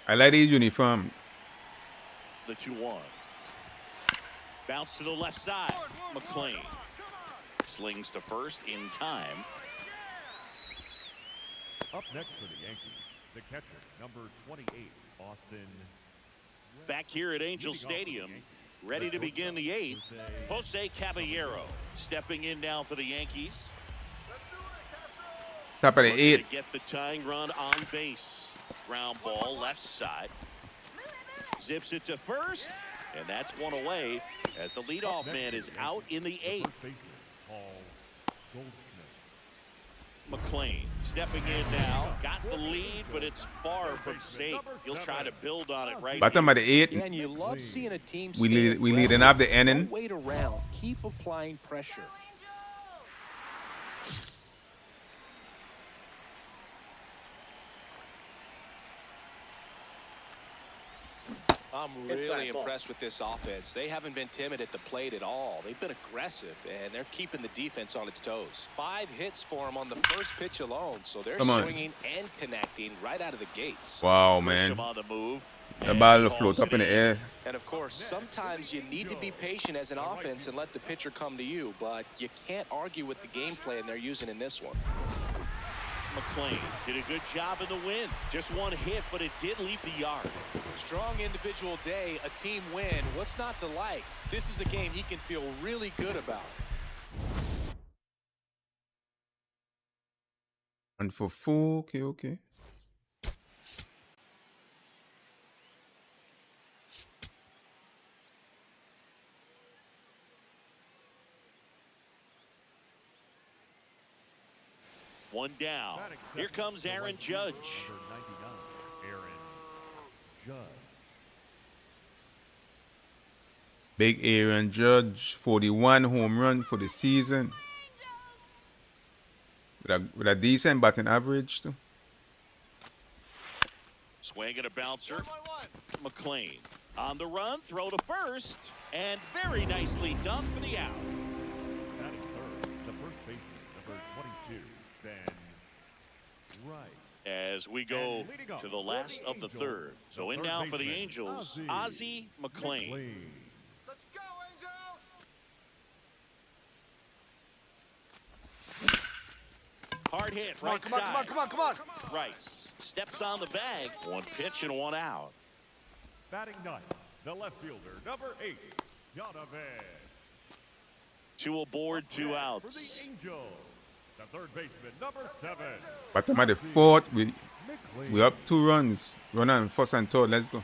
I like his uniform. The 2-1. Bounce to the left side. McLean slings to first in time. Up next for the Yankees, the catcher, number 28, Austin. Back here at Angel Stadium, ready to begin the 8th. Jose Caballero stepping in now for the Yankees. Top of the 8th. To get the tying run on base. Ground ball left side. Zips it to first, and that's one away as the leadoff man is out in the 8th. McLean stepping in now. Got the lead, but it's far from safe. He'll try to build on it right Bottom here. of the 8th. Yeah, and you love seeing a team We leading up the inning. Don't wait around. Keep applying pressure. I'm really impressed with this offense. They haven't been timid at the plate at all. They've been aggressive, and they're keeping the defense on its toes. 5 hits for them on the first pitch alone, so they're swinging and connecting right out of the gates. Wow, man. On the move. The ball will float up in the air. And, of course, sometimes you need to be patient as an offense and let the pitcher come to you, but you can't argue with the game plan they're using in this one. McLean did a good job in the win. Just 1 hit, but it did leave the yard. Strong individual day, a team win. What's not to like? This is a game he can feel really good about. And for 4, okay. One down. Here comes Aaron Judge. Big Aaron Judge, 41 home run for the season. With a decent batting average too. Swing and a bouncer. McLean on the run, throw to first, and very nicely done for the out. Batting third, the first baseman, number 22, Ben Wright. As we go to the last of the 3rd. So in now for the Angels, Ozzie McLean. Let's go, Angels! Hard hit, right side. Come on. Rice steps on the bag. 1 pitch and 1 out. Batting ninth, the left fielder, number 8, Donovan. 2 aboard, 2 For outs. the Angels, the third baseman, number 7. Bottom of the 4th, we up 2 runs. Runner on first and third. Let's go.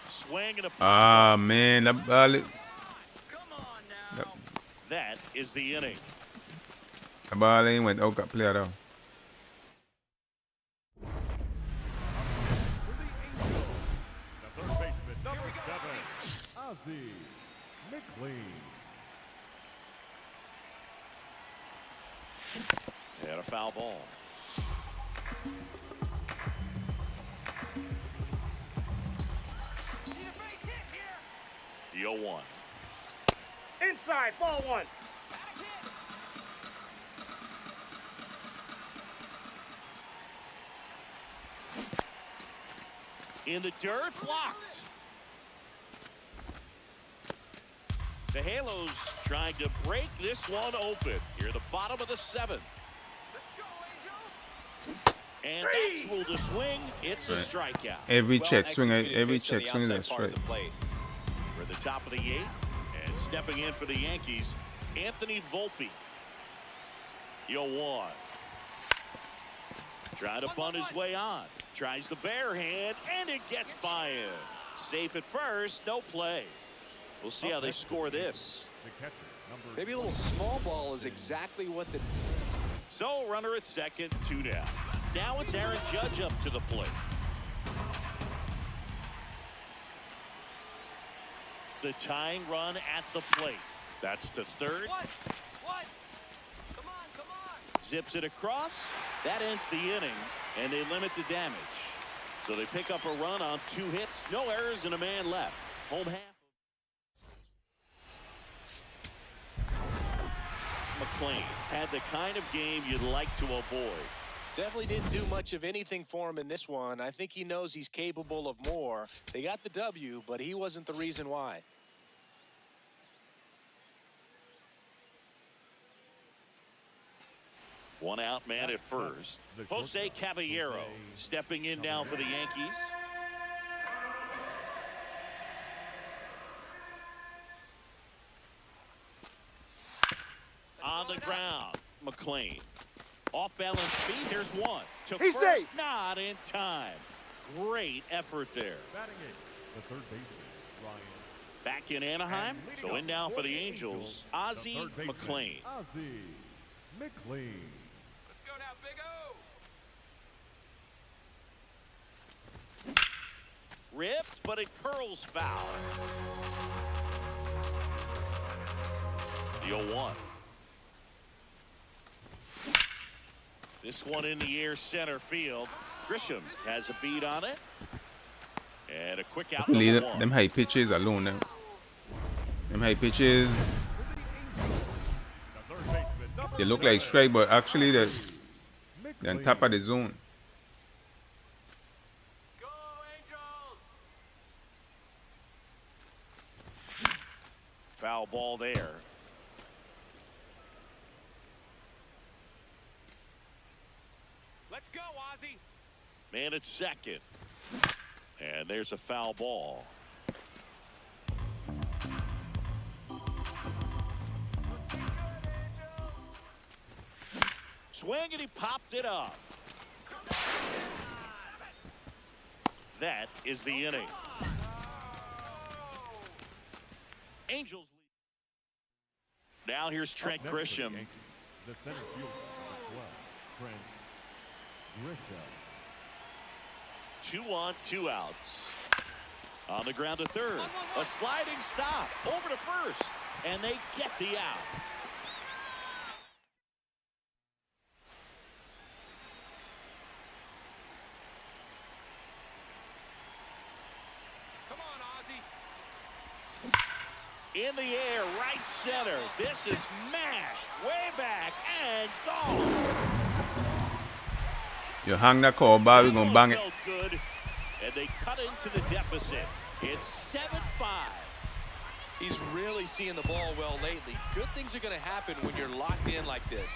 Swing and a Ah, man, that ball. that is the inning. The ball ain't went out, got played out. For the Angels, the third baseman, number 7, Ozzie McLean. And a foul ball. The 0-1. Inside, ball 1. In the dirt, blocked. The Halos trying to break this one open. Here at the bottom of the 7th. And that's ruled a swing. It's a strikeout. Every Well check swing, executed every pitch on check the swing is a outside part of strike. the plate. For the top of the 8th, and stepping in for the Yankees, Anthony Volpe. 0-1. Trying to bunt his way on. Tries the bare hand, and it gets by him. Safe at first, no play. We'll see how they score this. Maybe a little small ball is exactly what the... So, runner at second, 2 down. Now it's Aaron Judge up to the plate. The tying run at the plate. That's to third. What? Come on. Zips it across. That ends the inning, and they limit the damage. So they pick up a run on 2 hits, no errors, and a man left. Home half. McLean had the kind of game you'd like to avoid. Definitely didn't do much of anything for him in this one. I think he knows he's capable of more. They got the W, but he wasn't the reason why. One out man at first. Jose Caballero stepping in now for the Yankees. On the ground, McLean. Off balance feet, here's one. To He's first, safe. not in time. Great effort there. Batting eighth, the third baseman, Ryan. Back in Anaheim, so in now for the Angels, Ozzie McLean. Ozzie McLean. Let's go now, Big O. Ripped, but it curls foul. The 0-1. This one in the air center field. Grisham has a beat on it. And a quick out. Lead them high pitches alone. Them high pitches, The third baseman, number they look like strike, but actually they're on top of the zone. Go, Angels. Foul ball there. Let's go, Ozzie. Man at second. And there's a foul ball. Swing, and he popped it up. That is the inning. Angels lead. Now here's Trent Next for the Grisham. Yankees, the center fielder, 12, Trent Grisham. 2 on, 2 outs. On the ground to third. A sliding stop over to first. And they get the out. Come on, Ozzie. In the air, right center. This is mashed way back and gone. You hang that call ball, we're gonna bang it. Felt good, and they cut into the deficit. It's 7-5. He's really seeing the ball well lately. Good things are going to happen when you're locked in like this.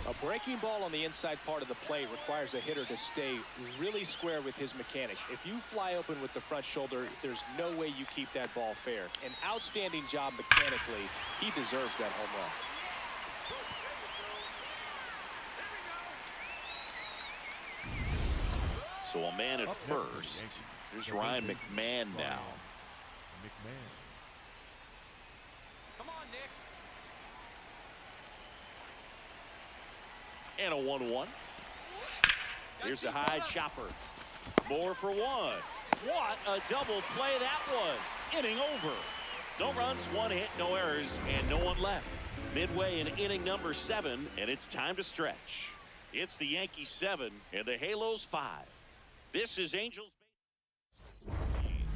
A breaking ball on the inside part of the plate requires a hitter to stay really square with his mechanics. If you fly open with the front shoulder, there's no way you keep that ball fair. An outstanding job mechanically. He deserves that home run. So a man at Up next for the first. Yankees, Here's the Ryan third McMahon baseman, now. McMahon. Come on, Nick. And a 1-1. Here's a high chopper. More for one. What a double play that was. Inning over. No runs, 1 hit, no errors, and no one left. Midway in inning number 7, and it's time to stretch. It's the Yankees 7 and the Halos 5. This is Angels.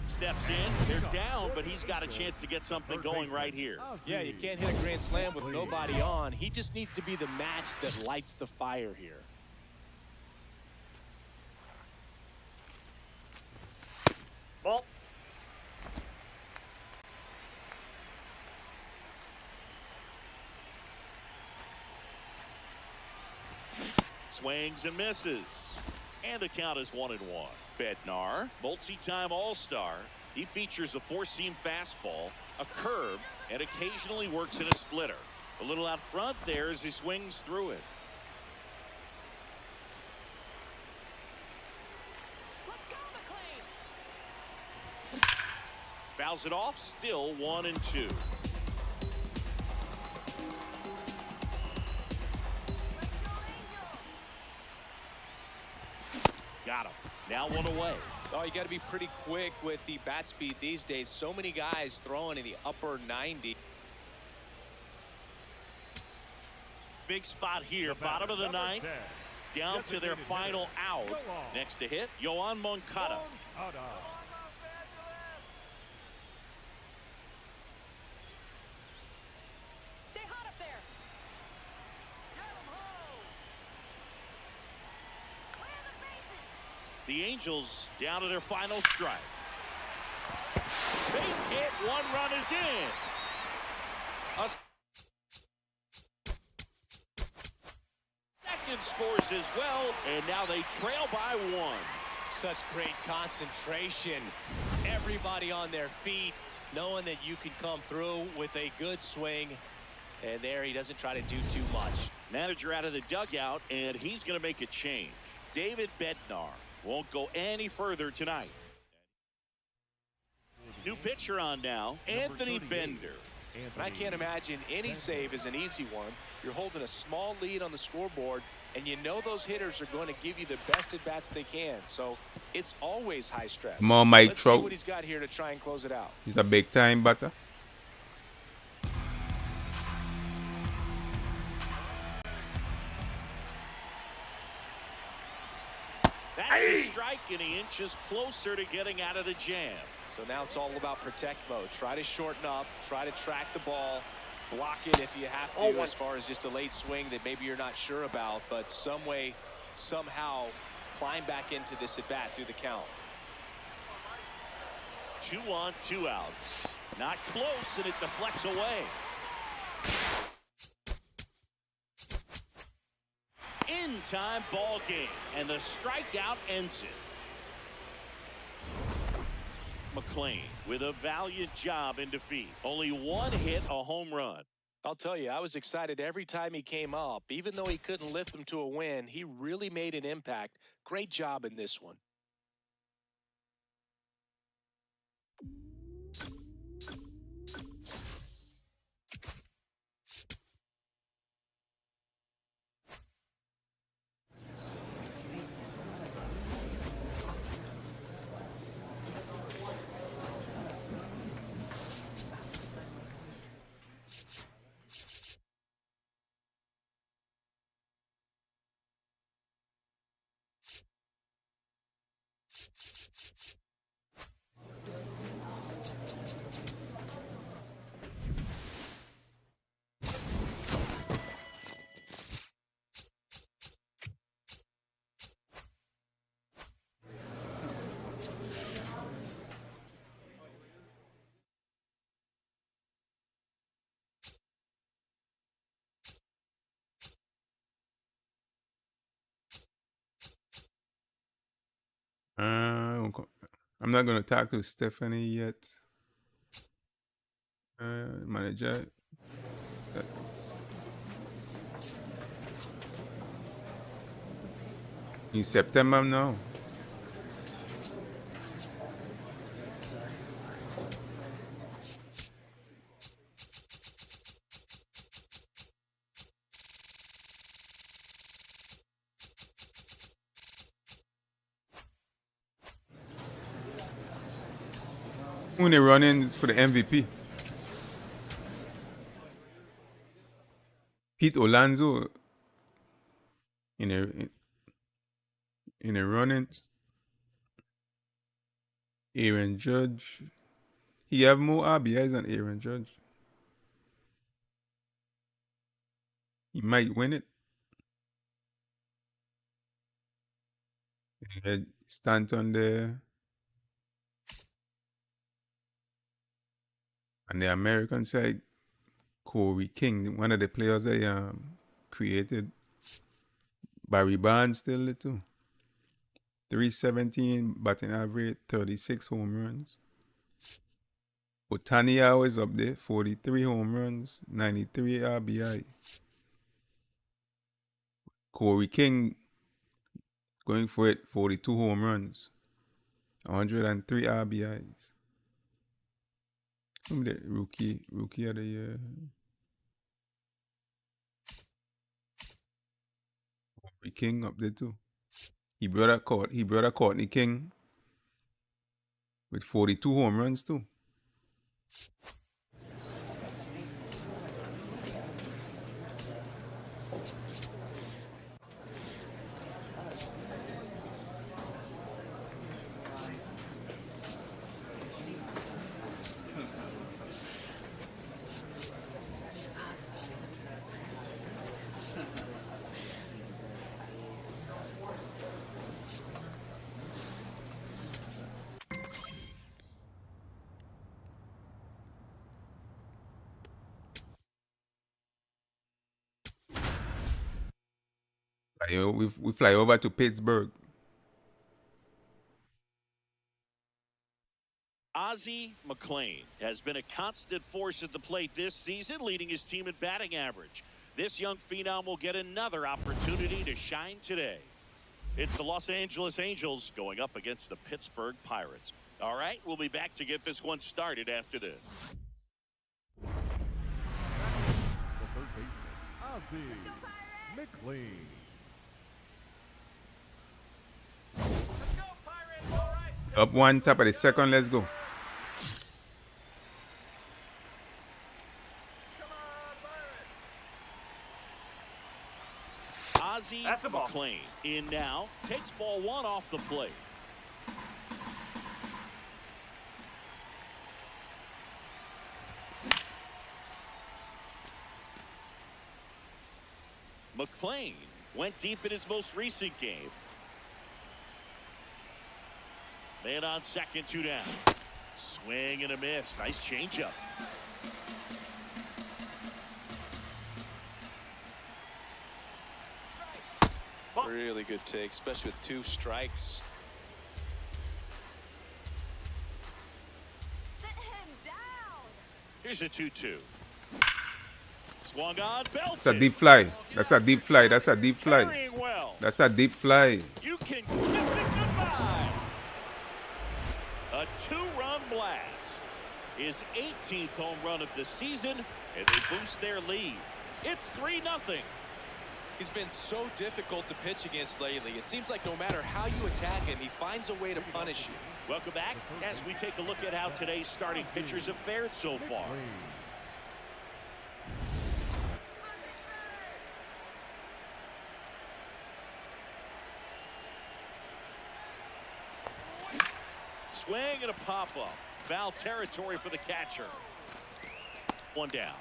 Steps in. They're down, but he's got a chance to get something going right here. Yeah, you can't hit a grand slam with nobody on. He just needs to be the match that lights the fire here. swings and misses. And the count is 1-1. Bednar, multi-time All-Star. He features a four-seam fastball, a curve, and occasionally works in a splitter. A little out front there as he swings through it. Let's go, McLean. Fouls it off, still 1-2. Got him. Now one away. Oh, you got to be pretty quick with the bat speed these days. So many guys throwing in the upper 90. Big spot here, bottom of the ninth, down to their final out. Next to hit, Yoan Moncada. Stay hot up there. Clear the bases. The Angels down to their final strike. Base hit, one run is in. Second scores as well, and now they trail by one. Such great concentration. Everybody on their feet, knowing that you can come through with a good swing. And there he doesn't try to do too much. Manager out of the dugout, and he's going to make a change. David Bednar won't go any further tonight. New pitcher on now, Anthony Bender. And I can't imagine any save is an easy one. You're holding a small lead on the scoreboard, and you know those hitters are going to give you the best at bats they can. So it's always high stress. Come on, Mike Let's Trout. see what he's got here to try and close it out. He's a big time batter. That's a strike, and he inches closer to getting out of the jam. So now it's all about protect mode. Try to shorten up, try to track the ball, block it if you have to, as far as just a late swing that maybe you're not sure about, but some way, somehow climb back into this at bat through the count. 2 on, 2 outs. Not close, and it deflects away. In-time ball game, and the strikeout ends it. McLean with a valiant job in defeat. Only one hit, a home run. I'll tell you, I was excited every time he came up. Even though he couldn't lift them to a win, he really made an impact. Great job in this one. I'm not going to talk to Stephanie yet. Manager. In September now. When they're running for the MVP. Pete Alonso in a running. Aaron Judge. He have more RBIs than Aaron Judge. He might win it. He had Stanton there. On the American side, Corey King, one of the players I created Barry Bonds still there too. 317 batting average, 36 home runs. Otani always up there, 43 home runs, 93 RBI. Corey King going for it, 42 home runs, 103 RBIs. Who's the rookie of the year? Corey King up there too. He brother Courtney King with 42 home runs too. We fly over to Pittsburgh. Ozzie McLean has been a constant force at the plate this season, leading his team in batting average. This young phenom will get another opportunity to shine today. It's the Los Angeles Angels going up against the Pittsburgh Pirates. All right, we'll be back to get this one started after this. The third baseman, Ozzie McLean. Up one, top of the second, let's go. Ozzie McLean in now, takes ball one off the plate. McLean went deep in his most recent game. Man on second, 2 down. Swing and a miss. Nice changeup. Really good take, especially with 2 strikes. Sit him down. Here's a 2-2. Swung on, belted. That's a deep fly. That's a deep fly. That's a deep fly. Carrying well. That's a deep fly. You can kiss it goodbye. A 2-run blast. His 18th home run of the season, and they boost their lead. It's 3-0. He's been so difficult to pitch against lately. It seems like no matter how you attack him, he finds a way to punish you. Welcome back as we take a look at how today's starting pitchers have fared so far. Swing and a pop-up. Foul territory for the catcher. 1 down.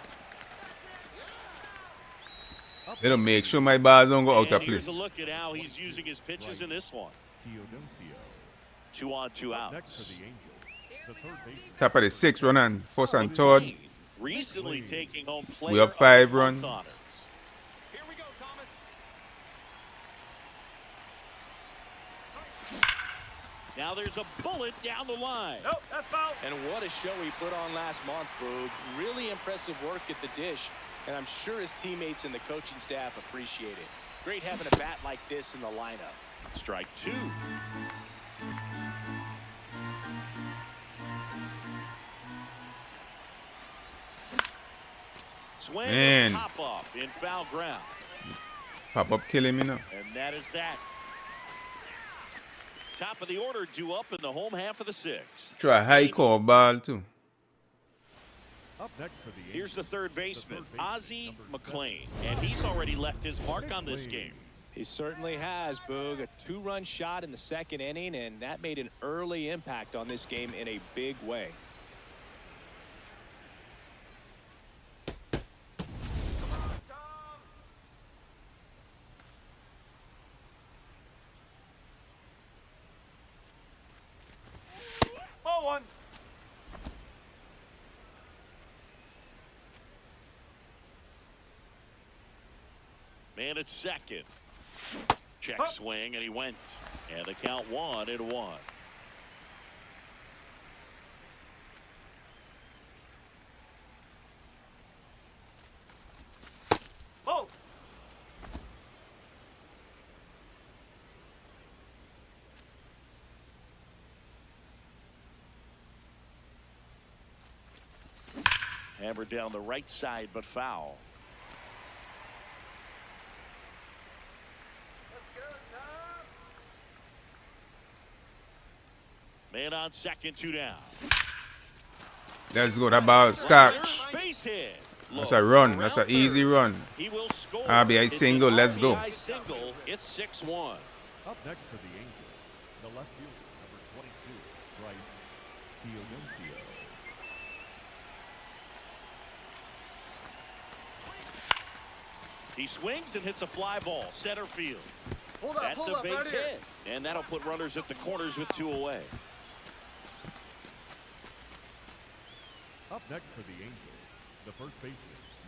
They don't make sure my bars don't go out of And play. here's a look at how he's using his pitches in this one. 2 on, 2 Next outs. for the Angels, the third baseman, Top of the 6th, run on first and third. Recently taking home player We up 5 of the run. month honors. Here we go, Thomas. Now there's a bullet down the line. Nope, that's foul. And what a show he put on last month, Boog. Really impressive work at the dish, and I'm sure his teammates and the coaching staff appreciate it. Great having a bat like this in the lineup. Strike 2. Swing Man. and pop up in foul ground. Pop up killing me now. And that is that. Top of the order due up in the home half of the 6th. Try a high call ball too. up next for the Here's the Angels, third baseman, baseman, Ozzie number McLean. And he's already left his mark on this game. He certainly has, Boog. A 2-run shot in the 2nd inning, and that made an early impact on this game in a big way. Ball 1. Man at second. Check swing, and he went. And the count 1-1. Oh. Hammered down the right side, but foul. Man on second, 2 down. Let's go. That ball scotch. Base hit. That's a run. That's an easy run. He will score. RBI It's single. an Let's go. RBI single. It's 6-1. Up next for the Angels, the left fielder, number 22, Bryce Dionisio. He swings and hits a fly ball, center field. That's a base hit, and that'll put runners at the corners with 2 away. Up next for the Angels, the first baseman,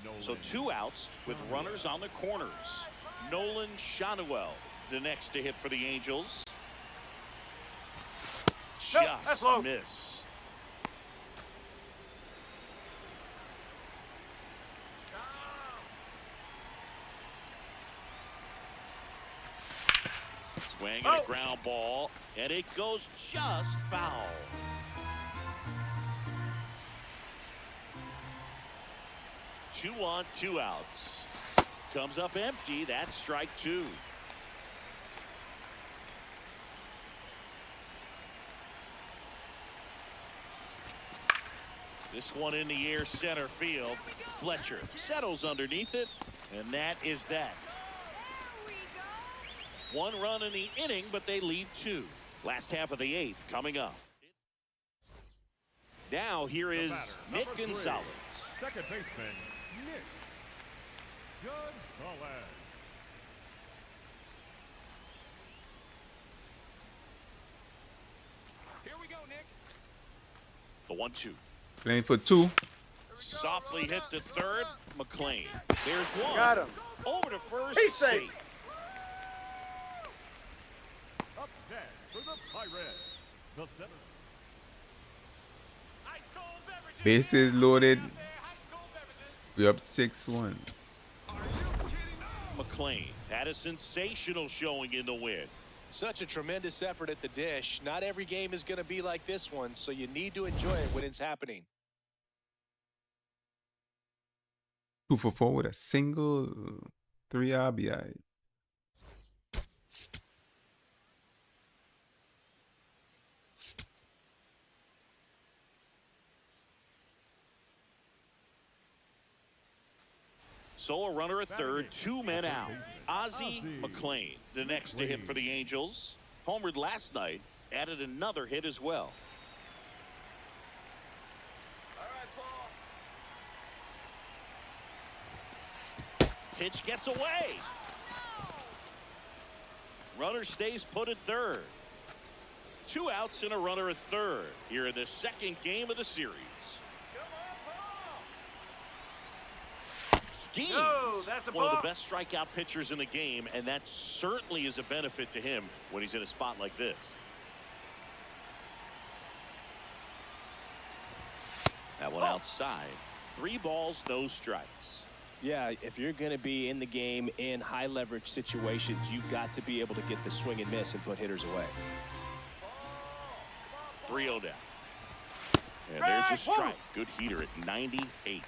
Nolan. So 2 outs with runners on the corners. Nolan Shanuel, the next to hit for the Angels. that's Just low. missed. Swing and a ground ball, and it goes just foul. Two on, 2 outs. Comes up empty. That's strike 2. This one in the air, center field. Fletcher settles underneath it, and that is that. 1 run in the inning, but they lead 2. Last half of the 8th coming up. Now here is Nick number 3, Gonzalez. second baseman, Nick Gonzalez. Here we go, Nick. The 1-2. Playing for 2. Softly hit to third. McLean. There's 1. Got him. Over to first. He's safe. Up next for the Pirates, the center. Bases loaded. We're up 6-1. McLean had a sensational showing in the win. Such a tremendous effort at the dish. Not every game is going to be like this one, so you need to enjoy it when it's happening. 2 for 4 with a single, 3 RBI. So a runner at third, 2 men out. Ozzie McLean, the next to hit for the Angels. Homered last night, added another hit as well. Pitch gets away. Runner stays put at third. 2 outs and a runner at third here in the second game of the series. Schemes, that's a one of ball. the best strikeout pitchers in the game, and that certainly is a benefit to him when he's in a spot like this. That one outside. 3 balls, no strikes. Yeah, if you're going to be in the game in high leverage situations, you've got to be able to get the swing and miss and put hitters away. 3-0 down. And there's a strike. Good heater at 98.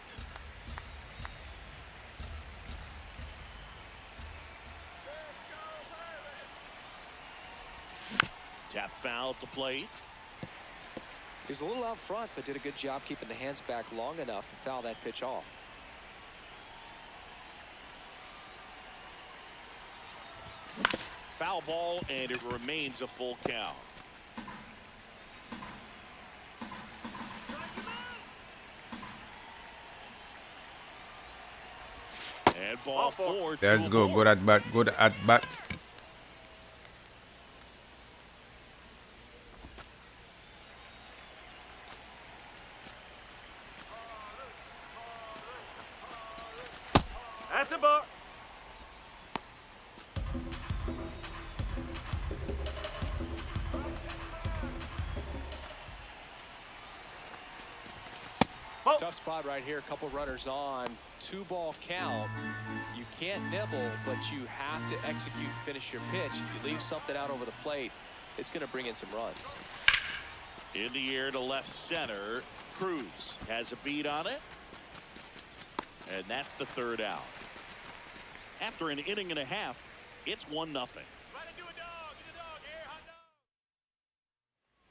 Tap foul at the plate. He was a little out front, but did a good job keeping the hands back long enough to foul that pitch off. Foul ball, and it remains a full count. And ball 4. Let's go. Good at bat. Good at bat. That's a ball. Tough spot right here. A couple runners on. 2-ball count. You can't nibble, but you have to execute and finish your pitch. If you leave something out over the plate, it's going to bring in some runs. In the air to left center. Cruz has a beat on it. And that's the 3rd out. After an inning and a half, it's 1-0.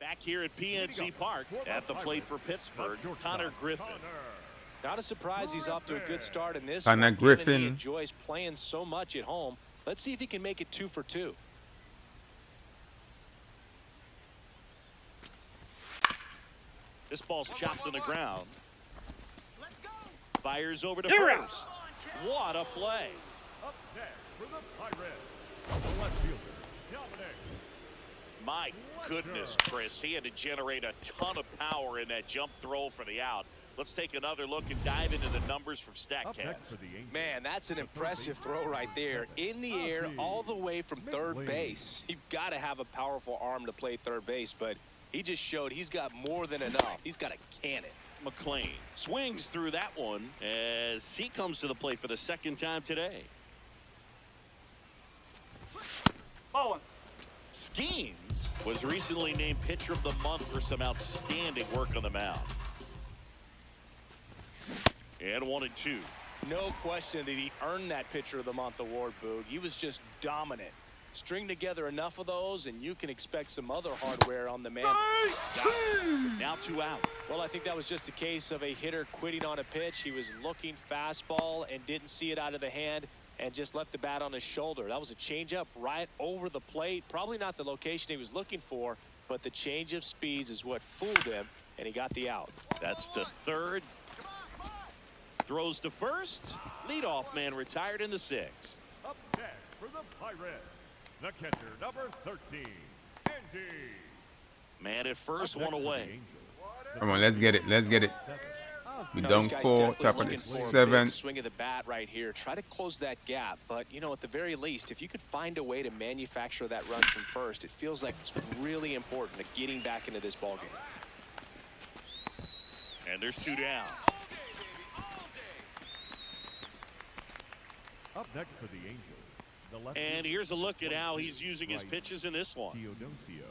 Back here at PNC Park at the plate for Pittsburgh, Connor Griffin. Not a surprise he's off to a good start in this. Connor one, given Griffin. He enjoys playing so much at home. Let's see if he can make it 2 for 2. This ball's chopped on the ground. Fires over to first. What a play. Up next for the Pirates, the left fielder, Dominic. My goodness, Chris. He had to generate a ton of power in that jump throw for the out. Let's take another look and dive into the numbers from Up next for StatCast. the Angels. Man, that's an impressive throw right there. In the air, all the way from third base. You've got to have a powerful arm to play third base, but he just showed he's got more than enough. He's got a cannon. McLean swings through that one as he comes to the plate for the 2nd time today. Ball 1. Skeens was recently named Pitcher of the Month for some outstanding work on the mound. And 1-2. No question that he earned that Pitcher of the Month award, Boog. He was just dominant. String together enough of those, and you can expect some other hardware on the man. Now 2 out. Well, I think that was just a case of a hitter quitting on a pitch. He was looking fastball and didn't see it out of the hand and just left the bat on his shoulder. That was a changeup right over the plate. Probably not the location he was looking for, but the change of speeds is what fooled him, and he got the out. That's to third. Throws to first. Leadoff man retired in the 6th. Up next for the Pirates, the catcher, number 13, Andy. Man at first, Up next 1 for the away. Angels, Come on, let's get it. Let's get it. We No, down this guy's 4, definitely top of the looking for a 7th. big swing of the bat right here. Try to close that gap, but you know, at the very least, if you could find a way to manufacture that run from first, it feels like it's really important to getting back into this ballgame. And there's 2 down. Up next for the Angels, the left And fielder, here's a look at how he's 22, using his Bryce pitches in this one. Teodosio.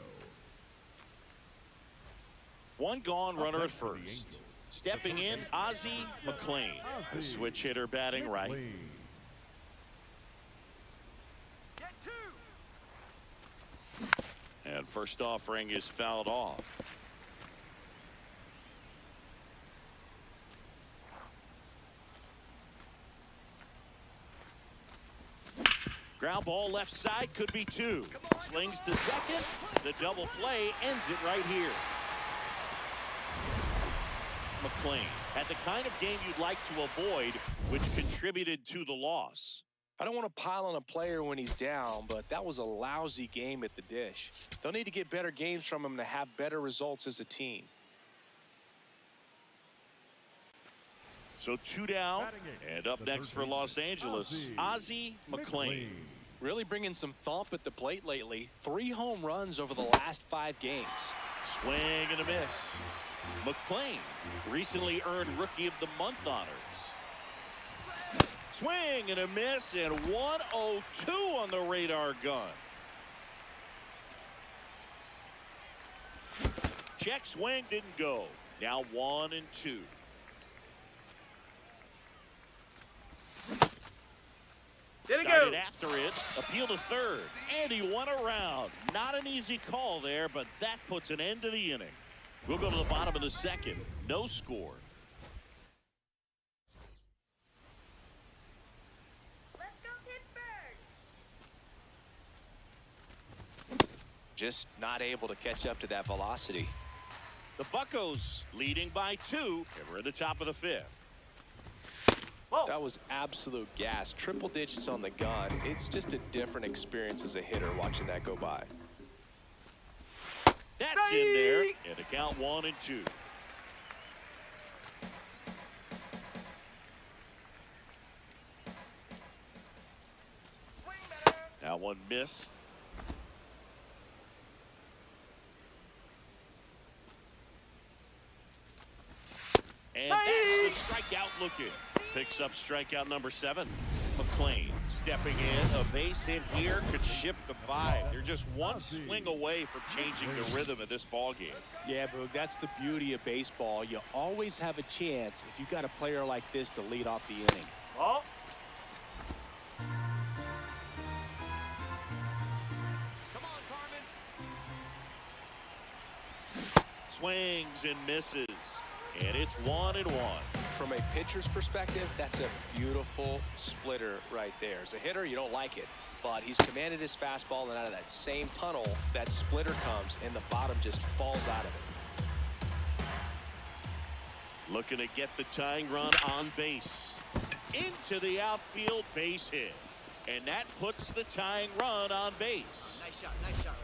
1 gone, runner at next for the first. Angels, Stepping in, Ozzie McLean. The switch hitter batting right. McLean. And first offering is fouled off. Ground ball left side, could be 2. Slings to second. The double play ends it right here. McLean had the kind of game you'd like to avoid, which contributed to the loss. I don't want to pile on a player when he's down, but that was a lousy game at the dish. They'll need to get better games from him to have better results as a team. So 2 down, and up next for Los Angeles, Ozzie McLean. Really bringing some thump at the plate lately. 3 home runs over the last 5 games. Swing and a miss. McLean recently earned Rookie of the Month honors. Swing and a miss, and 102 on the radar gun. Check swing, didn't go. Now 1-2. Started after it, appeal to third, and he went around. Not an easy call there, but that puts an end to the inning. We'll go to the bottom of the 2nd. No score. Let's go Pittsburgh! Just not able to catch up to that velocity. The Buccos leading by 2, and we're at the top of the 5th. Whoa. That was absolute gas. Triple digits on the gun. It's just a different experience as a hitter watching that go by. That's in there, and the count 1-2. That one missed. And that's strikeout looking. Picks up strikeout number 7. McLean stepping in. A base hit here could shift the vibe. They're just one swing away from changing the rhythm of this ball game. Yeah, Boog, that's the beauty of baseball. You always have a chance if you've got a player like this to lead off the inning. Ball. Swings and misses. And it's 1-1. From a pitcher's perspective, that's a beautiful splitter right there. As a hitter, you don't like it, but he's commanded his fastball, and out of that same tunnel, that splitter comes, and the bottom just falls out of it. Looking to get the tying run on base. Into the outfield, base hit. And that puts the tying run on base. Nice shot. Nice shot.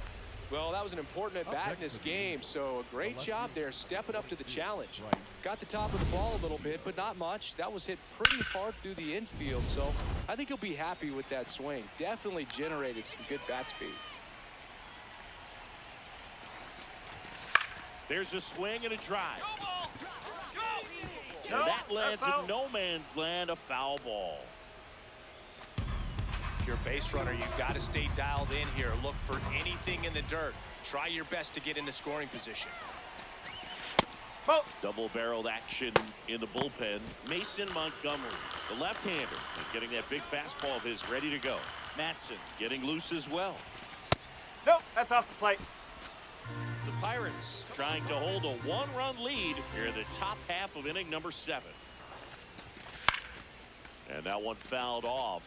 Well, that was an important at-bat in this game, so a great job there stepping up to the challenge. Got the top of the ball a little bit, but not much. That was hit pretty hard through the infield, so I think he'll be happy with that swing. Definitely generated some good bat speed. There's a swing and a drive. Go ball. Go. And that lands in no man's land, a foul ball. If you're a base runner, you've got to stay dialed in here. Look for anything in the dirt. Try your best to get into scoring position. Ball. Double-barreled action in the bullpen. Mason Montgomery, the left-hander, is getting that big fastball of his ready to go. Matson getting loose as well. Nope, that's off the plate. The Pirates trying to hold a 1-run lead here in the top half of inning number 7. And that one fouled off.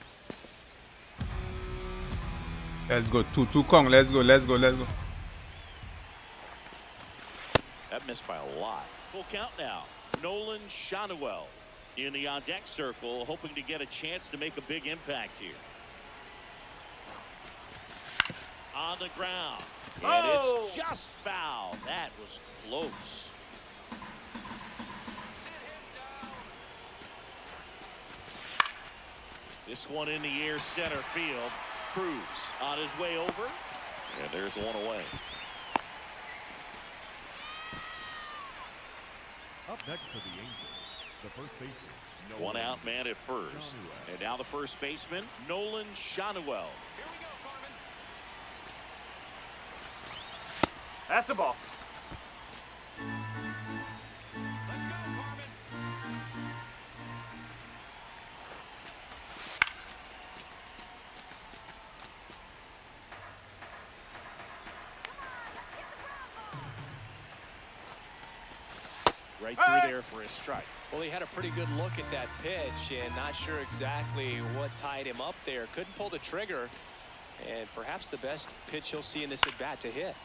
Let's go. 2-2 Kong. Let's go. That missed by a lot. Full count now. Nolan Shanuel in the on-deck circle, hoping to get a chance to make a big impact here. On the ground. And it's just foul. That was close. This one in the air, center field. Cruz on his way over. And there's one away. Up next for the Angels, the first baseman. One out man at first. And now the first baseman, Nolan Shanuel. That's a ball. Right through there for a strike. Well, he had a pretty good look at that pitch and not sure exactly what tied him up there. Couldn't pull the trigger, and perhaps the best pitch he'll see in this at-bat to hit.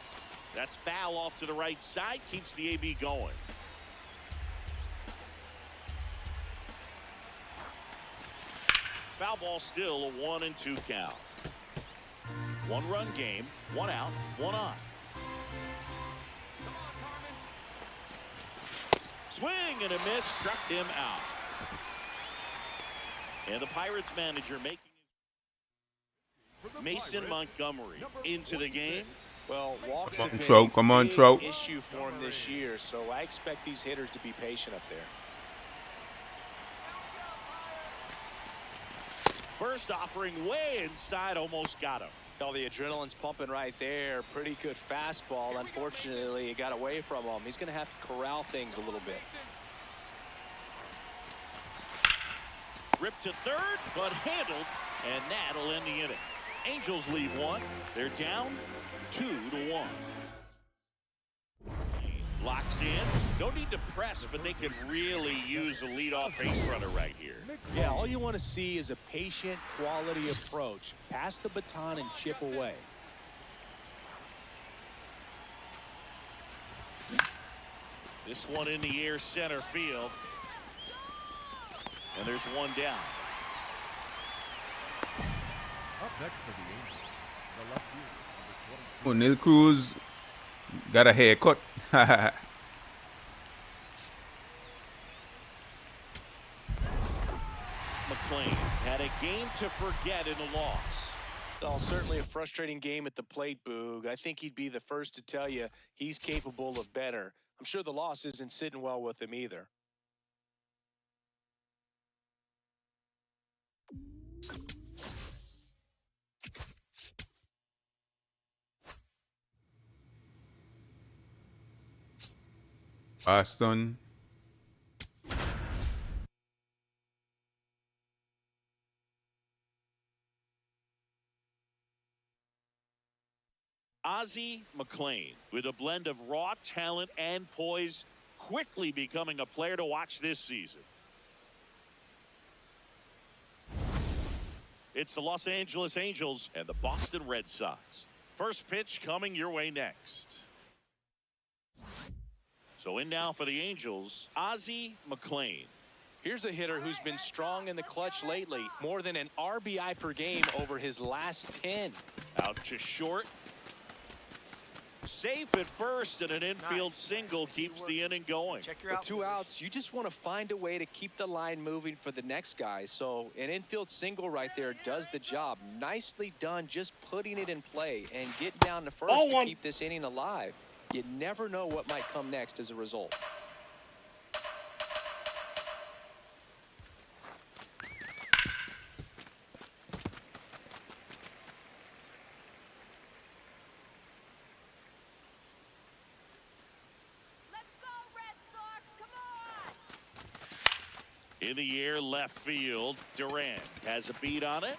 That's foul off to the right side, keeps the AB going. Foul ball, still a 1-2 count. 1-run game, 1 out, 1 on. Swing and a miss, struck him out. And the Pirates manager making Mason Montgomery into the game. Well, walks have been a big issue for him this year, so I expect these hitters to be patient up there. First offering way inside, almost got him. Oh, the adrenaline's pumping right there. Pretty good fastball. Unfortunately, it got away from him. He's going to have to corral things a little bit. Ripped to third, but handled, and that'll end the inning. Angels lead 1. They're down 2-1. Locks in. No need to press, but they could really use a leadoff base runner right here. Yeah, all you want to see is a patient, quality approach. Pass the baton and chip away. This one in the air, center field. And there's one down. Up next for the Angels, the left fielder, number 20. O'Neal Cruz got a haircut. McLean had a game to forget in the loss. Well, certainly a frustrating game at the plate, Boog. I think he'd be the first to tell you he's capable of better. I'm sure the loss isn't sitting well with him either. Boston. Ozzie McLean, with a blend of raw talent and poise, quickly becoming a player to watch this season. It's the Los Angeles Angels and the Boston Red Sox. First pitch coming your way next. So in now for the Angels, Ozzie McLean. Here's a hitter who's been strong in the clutch lately. More than an RBI per game over his last 10. Out to short. Safe at first, and an infield single keeps the inning going. With 2 outs, you just want to find a way to keep the line moving for the next guy. So an infield single right there does the job. Nicely done, just putting it in play and getting down to first to keep this inning alive. You never know what might come next as a result. In the air, left field. Durant has a beat on it,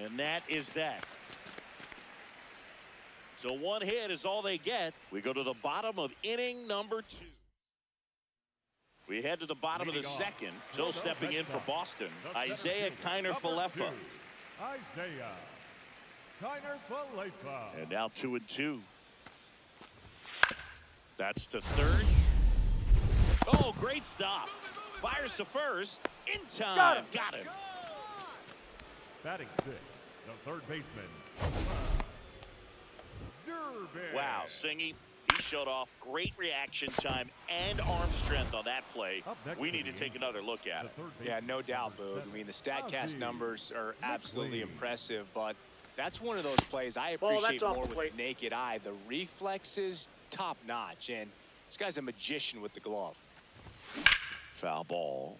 and that is that. So one hit is all they get. We go to the bottom of inning number 2. We head to the bottom of the second. So stepping in for Boston, Isaiah Kiner-Falefa. Isaiah Kiner-Falefa. And now 2-2. That's to third. Oh, great stop. Fires to first. In time. Got him. Batting 6, the third baseman. Durbin. Wow, Singy, he showed off great reaction time and arm strength on that play. We need to take another look at it. Yeah, no doubt, Boog. I mean, the StatCast numbers are absolutely impressive, but that's one of those plays I appreciate more with the naked eye. The reflexes, top notch, and this guy's a magician with the glove. Foul ball.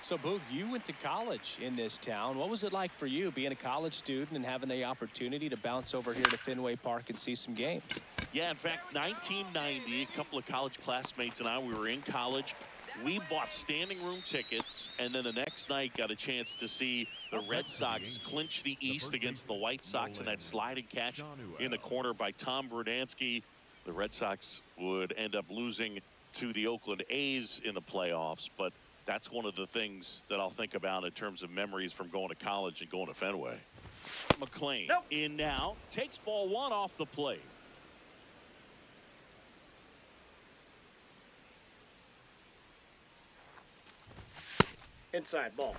So, Boog, you went to college in this town. What was it like for you being a college student and having the opportunity to bounce over here to Fenway Park and see some games? Yeah, in fact, 1990, a couple of college classmates and I, we were in college. We bought standing room tickets, and then the next night got a chance to see the Red Sox clinch the East against the White Sox in that sliding catch in the corner by Tom Brudansky. The Red Sox would end up losing to the Oakland A's in the playoffs, but that's one of the things that I'll think about in terms of memories from going to college and going to Fenway. McLean in now, takes ball 1 off the plate. Inside ball.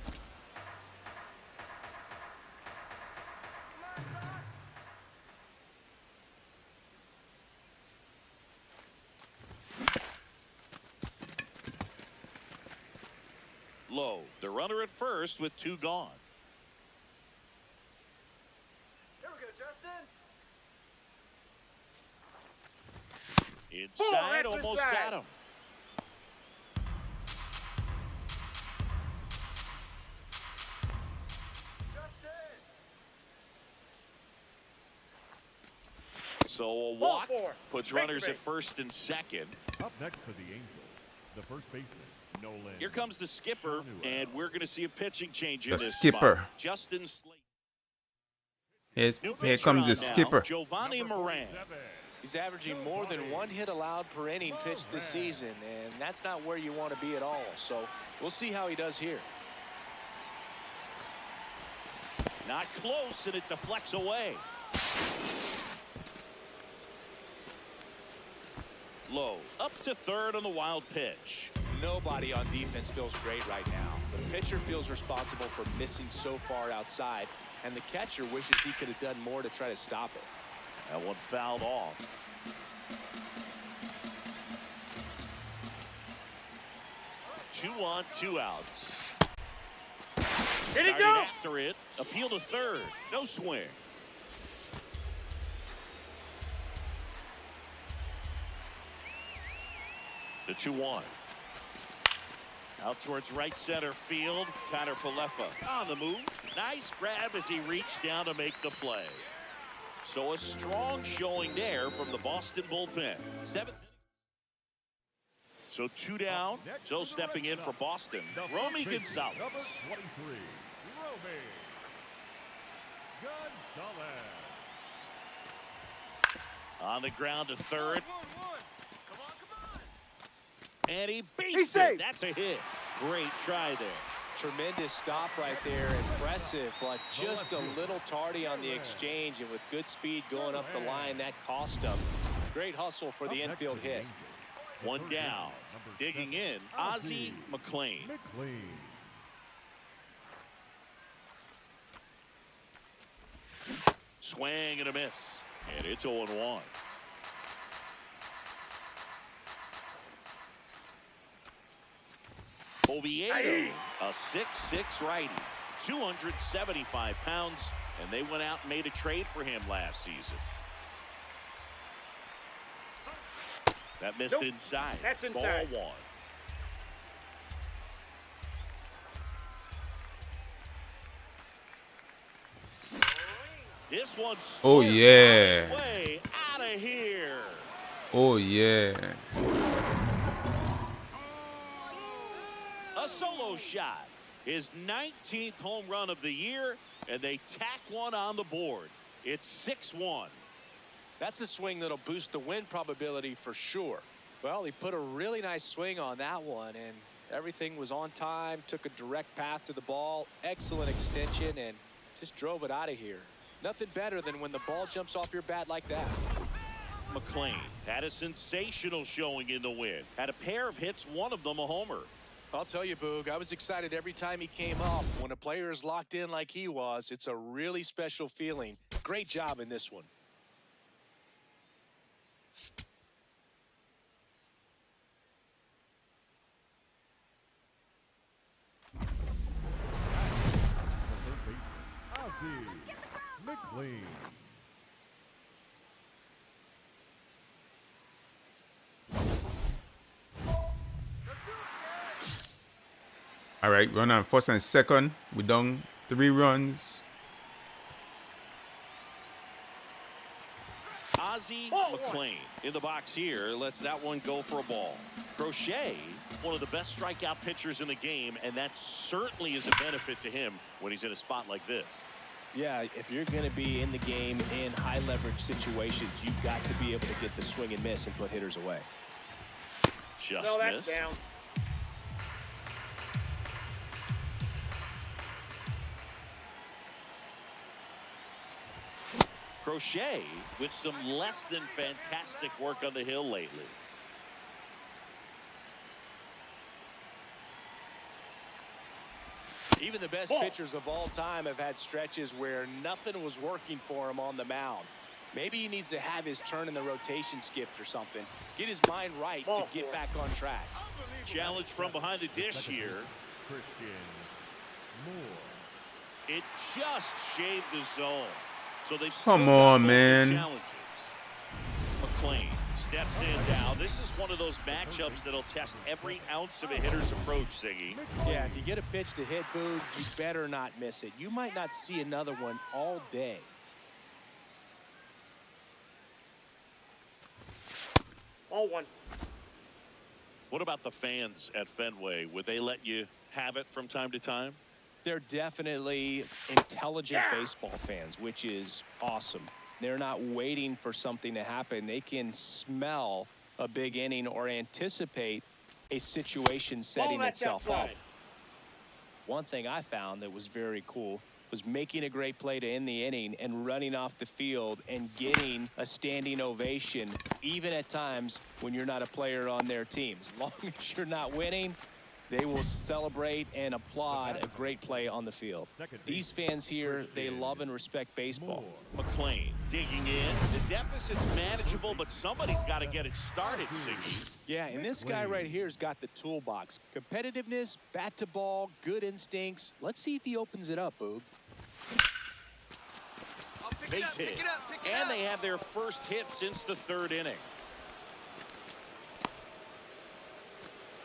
Low, the runner at first with 2 gone. Here we go, Justin. Inside, Ball, almost inside. got him. So a walk puts runners at first and second. Up next for the Angels, the first baseman, Nolan. Here comes the skipper, and we're going to see a pitching change in The this skipper. spot. Justin Slate. Here comes the skipper. Giovanni Moran. He's averaging more than 1 hit allowed per inning pitched this season, and that's not where you want to be at all. So we'll see how he does here. Not close, and it deflects away. Low, up to third on the wild pitch. Nobody on defense feels great right now. The pitcher feels responsible for missing so far outside, and the catcher wishes he could have done more to try to stop it. That one fouled off. Two on, 2 outs. Here he Started go. after it. Appeal to third. No swing. The 2-1. Out towards right center field. Kiner-Falefa on the move. Nice grab as he reached down to make the play. So a strong showing there from the Boston bullpen. 7th. So 2 down. Joe stepping in for Boston. Romy Gonzalez. Number 23, Romy Gonzalez. On the ground to third. Come on. And he beats He's it. safe. That's a hit. Great try there. Tremendous stop right there. Impressive, but just a little tardy on the exchange. And with good speed going up the line, that cost him. Great hustle for the infield hit. 1 down. Digging in, Ozzie McLean. Swing and a miss. And it's 0-1. Oviedo, a 6'6" righty, 275 pounds, and they went out and made a trade for him last season. That missed inside. That's inside. Ball 1. This one's Oh, yeah. way out of here. Oh, yeah. A solo shot. His 19th home run of the year, and they tack one on the board. It's 6-1. That's a swing that'll boost the win probability for sure. Well, he put a really nice swing on that one, and everything was on time, took a direct path to the ball, excellent extension, and just drove it out of here. Nothing better than when the ball jumps off your bat like that. McLean had a sensational showing in the win. Had a pair of hits, one of them a homer. I'll tell you, Boog, I was excited every time he came up. When a player is locked in like he was, it's a really special feeling. Great job in this one. Ozzie McLean. All right, run on first and second. We done 3 runs. Ozzie McLean in the box here lets that one go for a ball. Crochet, one of the best strikeout pitchers in the game, and that certainly is a benefit to him when he's in a spot like this. Yeah, if you're going to be in the game in high leverage situations, you've got to be able to get the swing and miss and put hitters away. Just No, that's missed. down. Crochet with some less than fantastic work on the hill lately. Even the best pitchers of all time have had stretches where nothing was working for him on the mound. Maybe he needs to have his turn in the rotation skipped or something. Get his mind right to get back on track. Challenge from behind the dish here. Christian Moore. It just shaved the zone. So they've Come still got on, both man. the challenges. McLean steps in now. This is one of those matchups that'll test every ounce of a hitter's approach, Siggy. Yeah, if you get a pitch to hit, Boog, you better not miss it. You might not see another one all day. All 1. What about the fans at Fenway? Would they let you have it from time to time? They're definitely intelligent baseball fans, which is awesome. They're not waiting for something to happen. They can smell a big inning or anticipate a situation setting itself up. One thing I found that was very cool was making a great play to end the inning and running off the field and getting a standing ovation, even at times when you're not a player on their team. As long as you're not winning, they will celebrate and applaud a great play on the field. These fans here, they love and respect baseball. McLean digging in. The deficit's manageable, but somebody's got to get it started, Siggy. Yeah, and this guy right here's got the toolbox. Competitiveness, bat to ball, good instincts. Let's see if he opens it up, Boog. Base hit. And they have their first hit since the 3rd inning.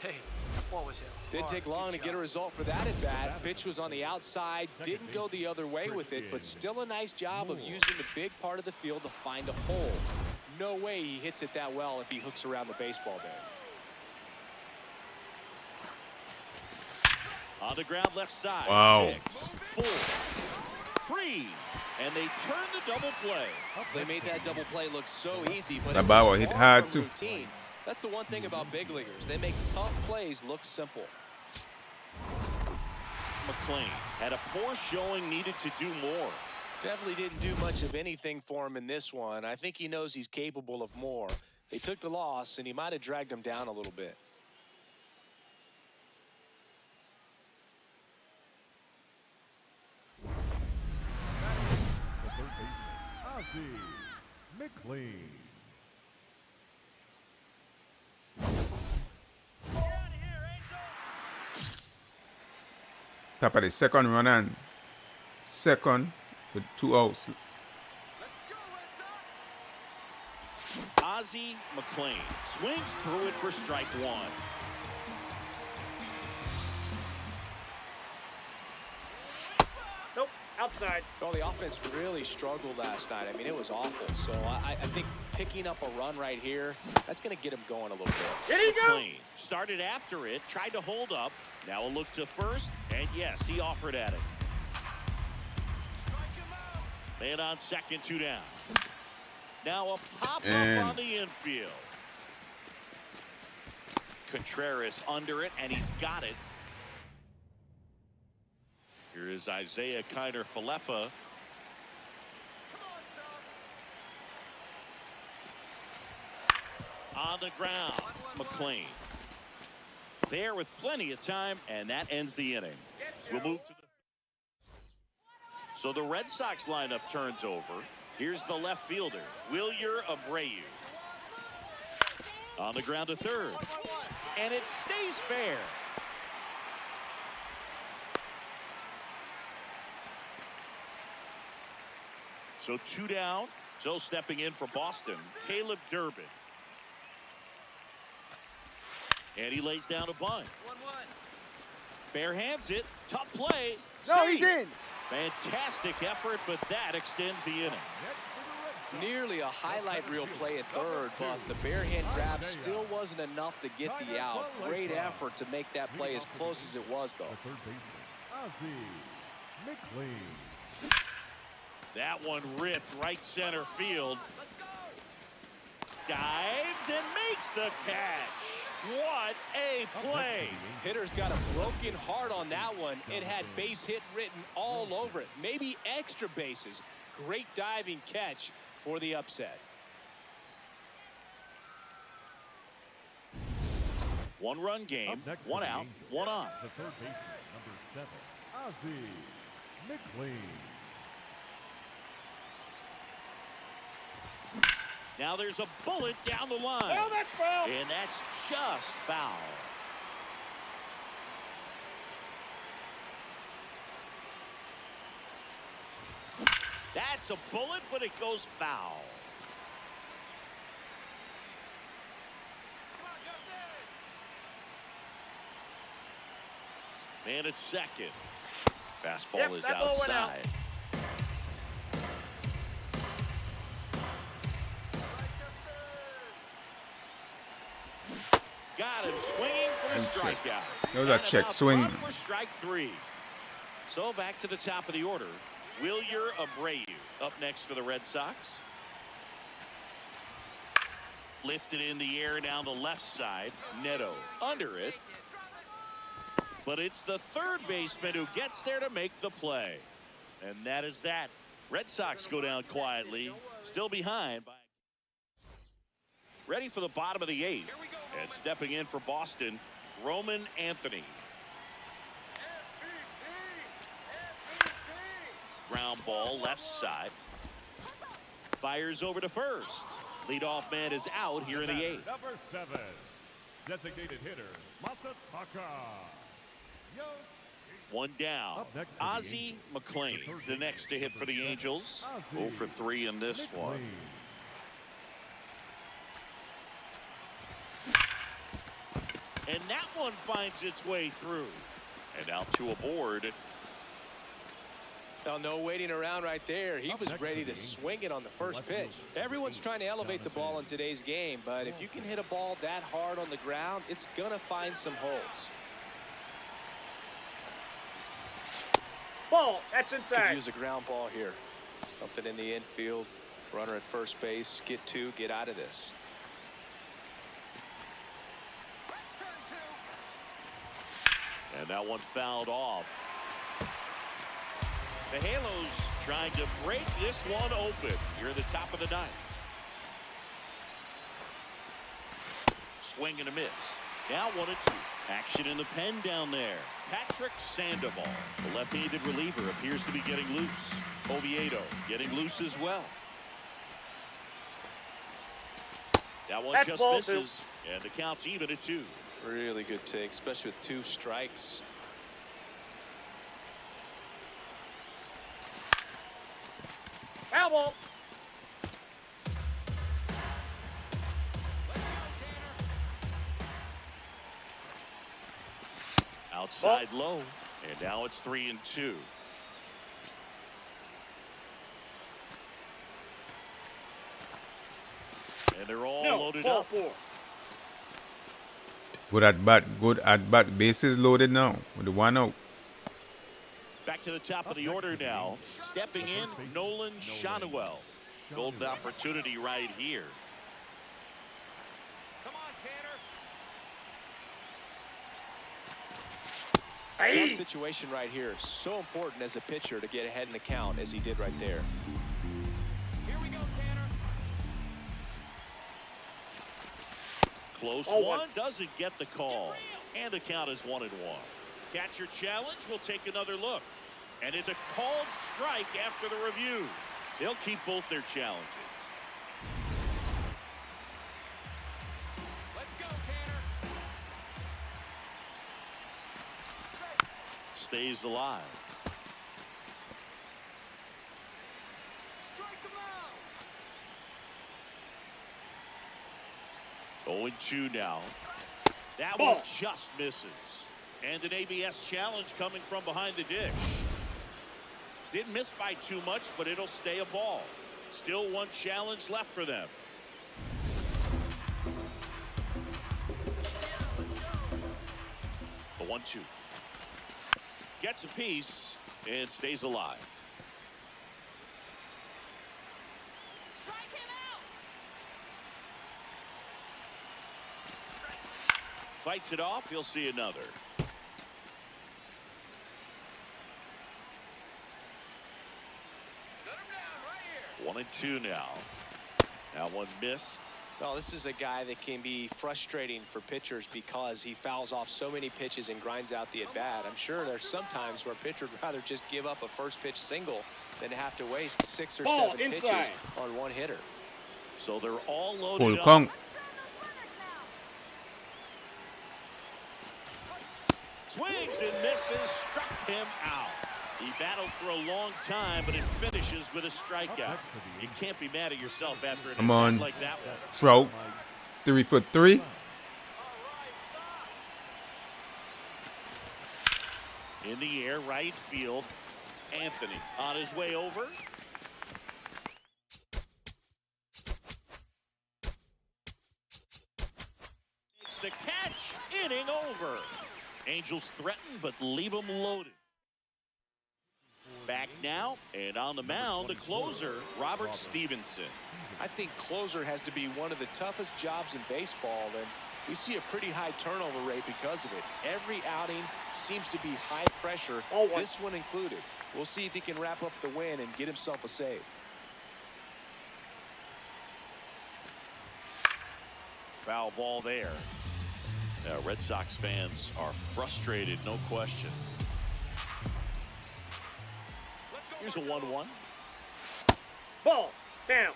Hey, that ball was hit hard. Didn't take long to get a result for that at bat. Pitch was on the outside, didn't go the other way with it, but still a nice job of using the big part of the field to find a hole. No way he hits it that well if he hooks around the baseball there. On the ground left side. Wow. 6, 4, 3. And they turn the double play. They made that double play look so easy, but The it ball was hit far hard, from too. routine. That's the one thing about big leaguers. They make tough plays look simple. McLean had a poor showing, needed to do more. Definitely didn't do much of anything for him in this one. I think he knows he's capable of more. They took the loss, and he might have dragged him down a little bit. The third baseman, Ozzie McLean. Top of the second run and second with 2 outs. Ozzie McLean swings through it for strike 1. Nope, outside. Well, the offense really struggled last night. I mean, it was awful. So I think picking up a run right here, that's going to get him going a little bit. Here you go. McLean started after it, tried to hold up. Now a look to first, and yes, he offered at it. Man on second, 2 down. Now a pop-up on the infield. Contreras under it, and he's got it. Here is Isaiah Kiner-Falefa. On the ground, McLean. There with plenty of time, and that ends the inning. We'll move to the... So the Red Sox lineup turns over. Here's the left fielder, Wilyer Abreu. On the ground to third. And it stays fair. So 2 down. So stepping in for Boston, Caleb Durbin. And he lays down a bunt. 1-1. Bare hands it. Tough play. No, he's in. Fantastic effort, but that extends the inning. Nearly a highlight reel play at third, but the bare hand grab still wasn't enough to get the out. Great effort to make that play as close as it was, though. The third baseman, Ozzie McLean. That one ripped right center field. Dives and makes the catch. What a play. Hitter's got a broken heart on that one. It had base hit written all over it. Maybe extra bases. Great diving catch for the upset. 1-run game, 1 out, 1 on. The third baseman, number 7, Ozzie McLean. Now there's a bullet down the line. Oh, that's foul. And that's just foul. That's a bullet, but it goes foul. Man at second. Fastball is that ball went out. outside. Got him swinging for a And check. strikeout. That was a And check about swing. run for strike 3. So back to the top of the order. Wilyer Abreu up next for the Red Sox. Lifted in the air down the left side. Neto under it. But it's the third baseman who gets there to make the play. And that is that. Red Sox go down quietly. Still behind. Ready for the bottom of the 8th. And stepping in for Boston, Roman Anthony. Ground ball left side. Fires over to first. Leadoff man is out here in the 8th. Number 7, designated hitter, Masataka. 1 down. Up next for the Ozzie Angels, McLean, the third the next to hit for the baseman, Angels. Ozzie 0 for 3 in this one. McLean. And that one finds its way through. And out to a board. Well, no waiting around right there. He was ready to swing it on the first pitch. Everyone's trying to elevate the ball in today's game, but if you can hit a ball that hard on the ground, it's going to find some holes. Ball. That's Could inside. use a ground ball here. Something in the infield. Runner at first base. Get two. Get out of this. And that one fouled off. The Halos trying to break this one open here at the top of the ninth. Swing and a miss. Now 1-2. Action in the pen down there. Patrick Sandoval, the left-handed reliever, appears to be getting loose. Oviedo getting loose as well. That one That's just ball misses, and the count's even at 2. Really good take, especially with 2 strikes. Foul ball. Outside low, and now it's 3-2. And they're all loaded ball up. 4. Good at bat. Bases loaded now with the 1 out. Back to the top of the order now. Stepping in, Nolan Shanuel. Golden opportunity right here. Come on, Tanner. Tough situation right here. So important as a pitcher to get ahead in the count as he did right there. Here we go, Tanner. Close Oh, one, doesn't get the call. And the count is 1-1. Catcher challenge will take another look. And it's a called strike after the review. They'll keep both their challenges. Let's go, Tanner. Stays alive. Strike him out. 0-2 now. That Ball. one just misses. And an ABS challenge coming from behind the dish. Didn't miss by too much, but it'll stay a ball. Still one challenge left for them. The 1-2. Gets a piece and stays alive. Strike him out. Fights it off. He'll see another. Shut him down right here. 1-2 now. That one missed. Well, this is a guy that can be frustrating for pitchers because he fouls off so many pitches and grinds out the at-bat. I'm sure there's some times where a pitcher would rather just give up a first pitch single than to have to waste 6 or Ball 7 pitches inside. on one hitter. So they're all loaded Full up. count. Swings and misses. Struck him out. He battled for a long time, but it finishes with a strikeout. You can't be mad at yourself after an Come at-bat on. like that one. Trout. 3 for 3. In the air, right field. Anthony on his way over. Makes the catch. Inning over. Angels threaten, but leave them loaded. Back now, and on the mound, the closer, Robert Stevenson. I think closer has to be one of the toughest jobs in baseball, and we see a pretty high turnover rate because of it. Every outing seems to be high pressure, this one included. We'll see if he can wrap up the win and get himself a save. Foul ball there. Red Sox fans are frustrated, no question. Here's a 1-1. Ball. Down.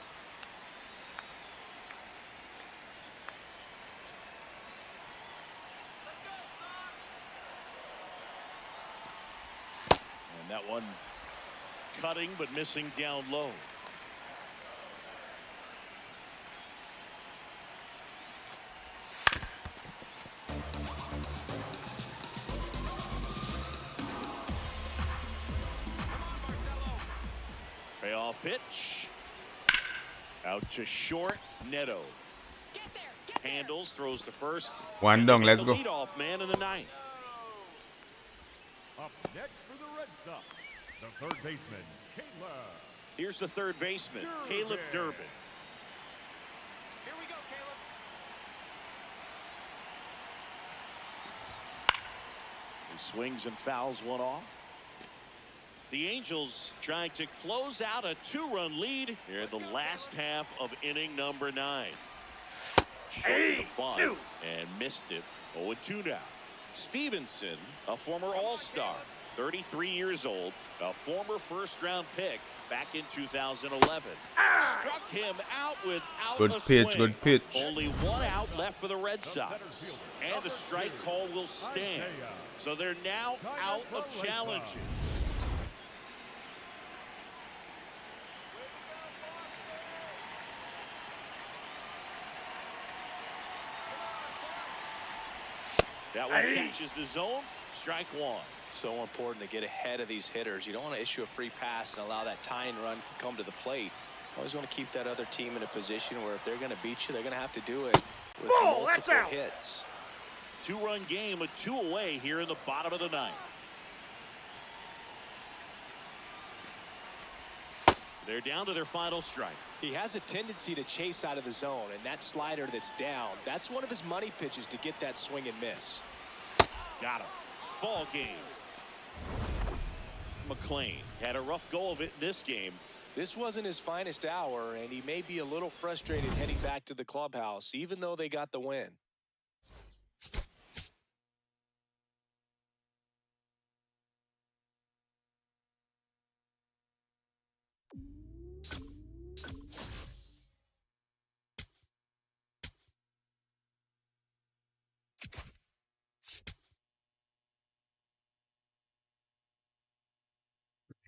And that one cutting but missing down low. Payoff pitch. Out to short. Neto. Handles, throws to first. One down, let's The go. leadoff man in the ninth. Up next for the Red Sox, The third baseman, Caleb. Here's the third baseman, Caleb Durbin. Here we go, Caleb. He swings and fouls one off. The Angels trying to close out a 2-run lead here in the last half of inning number 9. Showing the bunt and missed it. 0-2 now. Stevenson, a former All-Star, 33 years old, a former first-round pick back in 2011. Struck him out without Good a pitch, swing. good pitch. Only one out left for the Red Sox. And the strike call will stand. So they're now out of challenges. That one catches the zone. Strike one. So important to get ahead of these hitters. You don't want to issue a free pass and allow that tying run to come to the plate. Always want to keep that other team in a position where if they're going to beat you, they're going to have to do it with multiple hits. 2-run game, a 2 away here in the bottom of the 9th. They're down to their final strike. He has a tendency to chase out of the zone, and that slider that's down, that's one of his money pitches to get that swing and miss. Got him. Ball game. McLean had a rough go of it in this game. This wasn't his finest hour, and he may be a little frustrated heading back to the clubhouse, even though they got the win.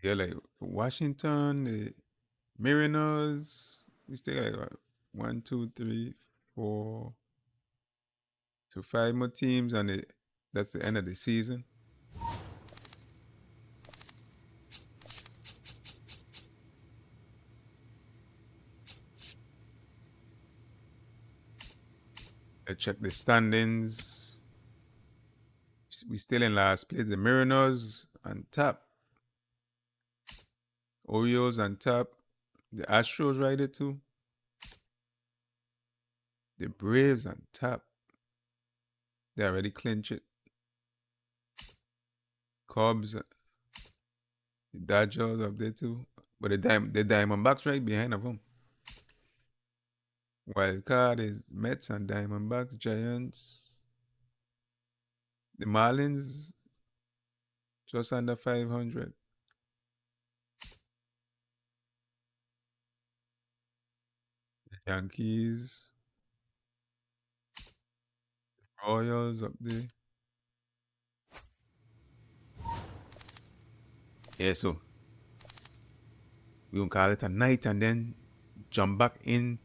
Yeah, like Washington, the Mariners, we still got like 1, 2, 3, 4, so 5 more teams, and that's the end of the season. I check the standings. We still in last place. The Mariners on top. Orioles on top. The Astros right there too. The Braves on top. They already clinched it. Cubs. The Dodgers up there too. But the Diamondbacks right behind of them. Wild card is Mets and Diamondbacks, Giants. The Marlins just under 500. Yankees, Royals up there. Yeah, so we gonna call it a night and then jump back in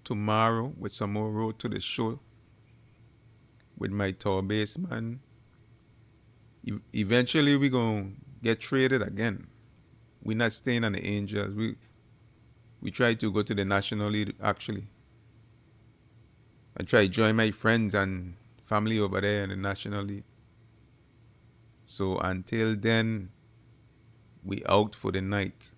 tomorrow with some more Road to the Show with my tour baseman. Eventually we gonna get traded again. We're not staying on the Angels. We try to go to the National League, actually. I try to join my friends and family over there in the National League. So until then, we out for the night.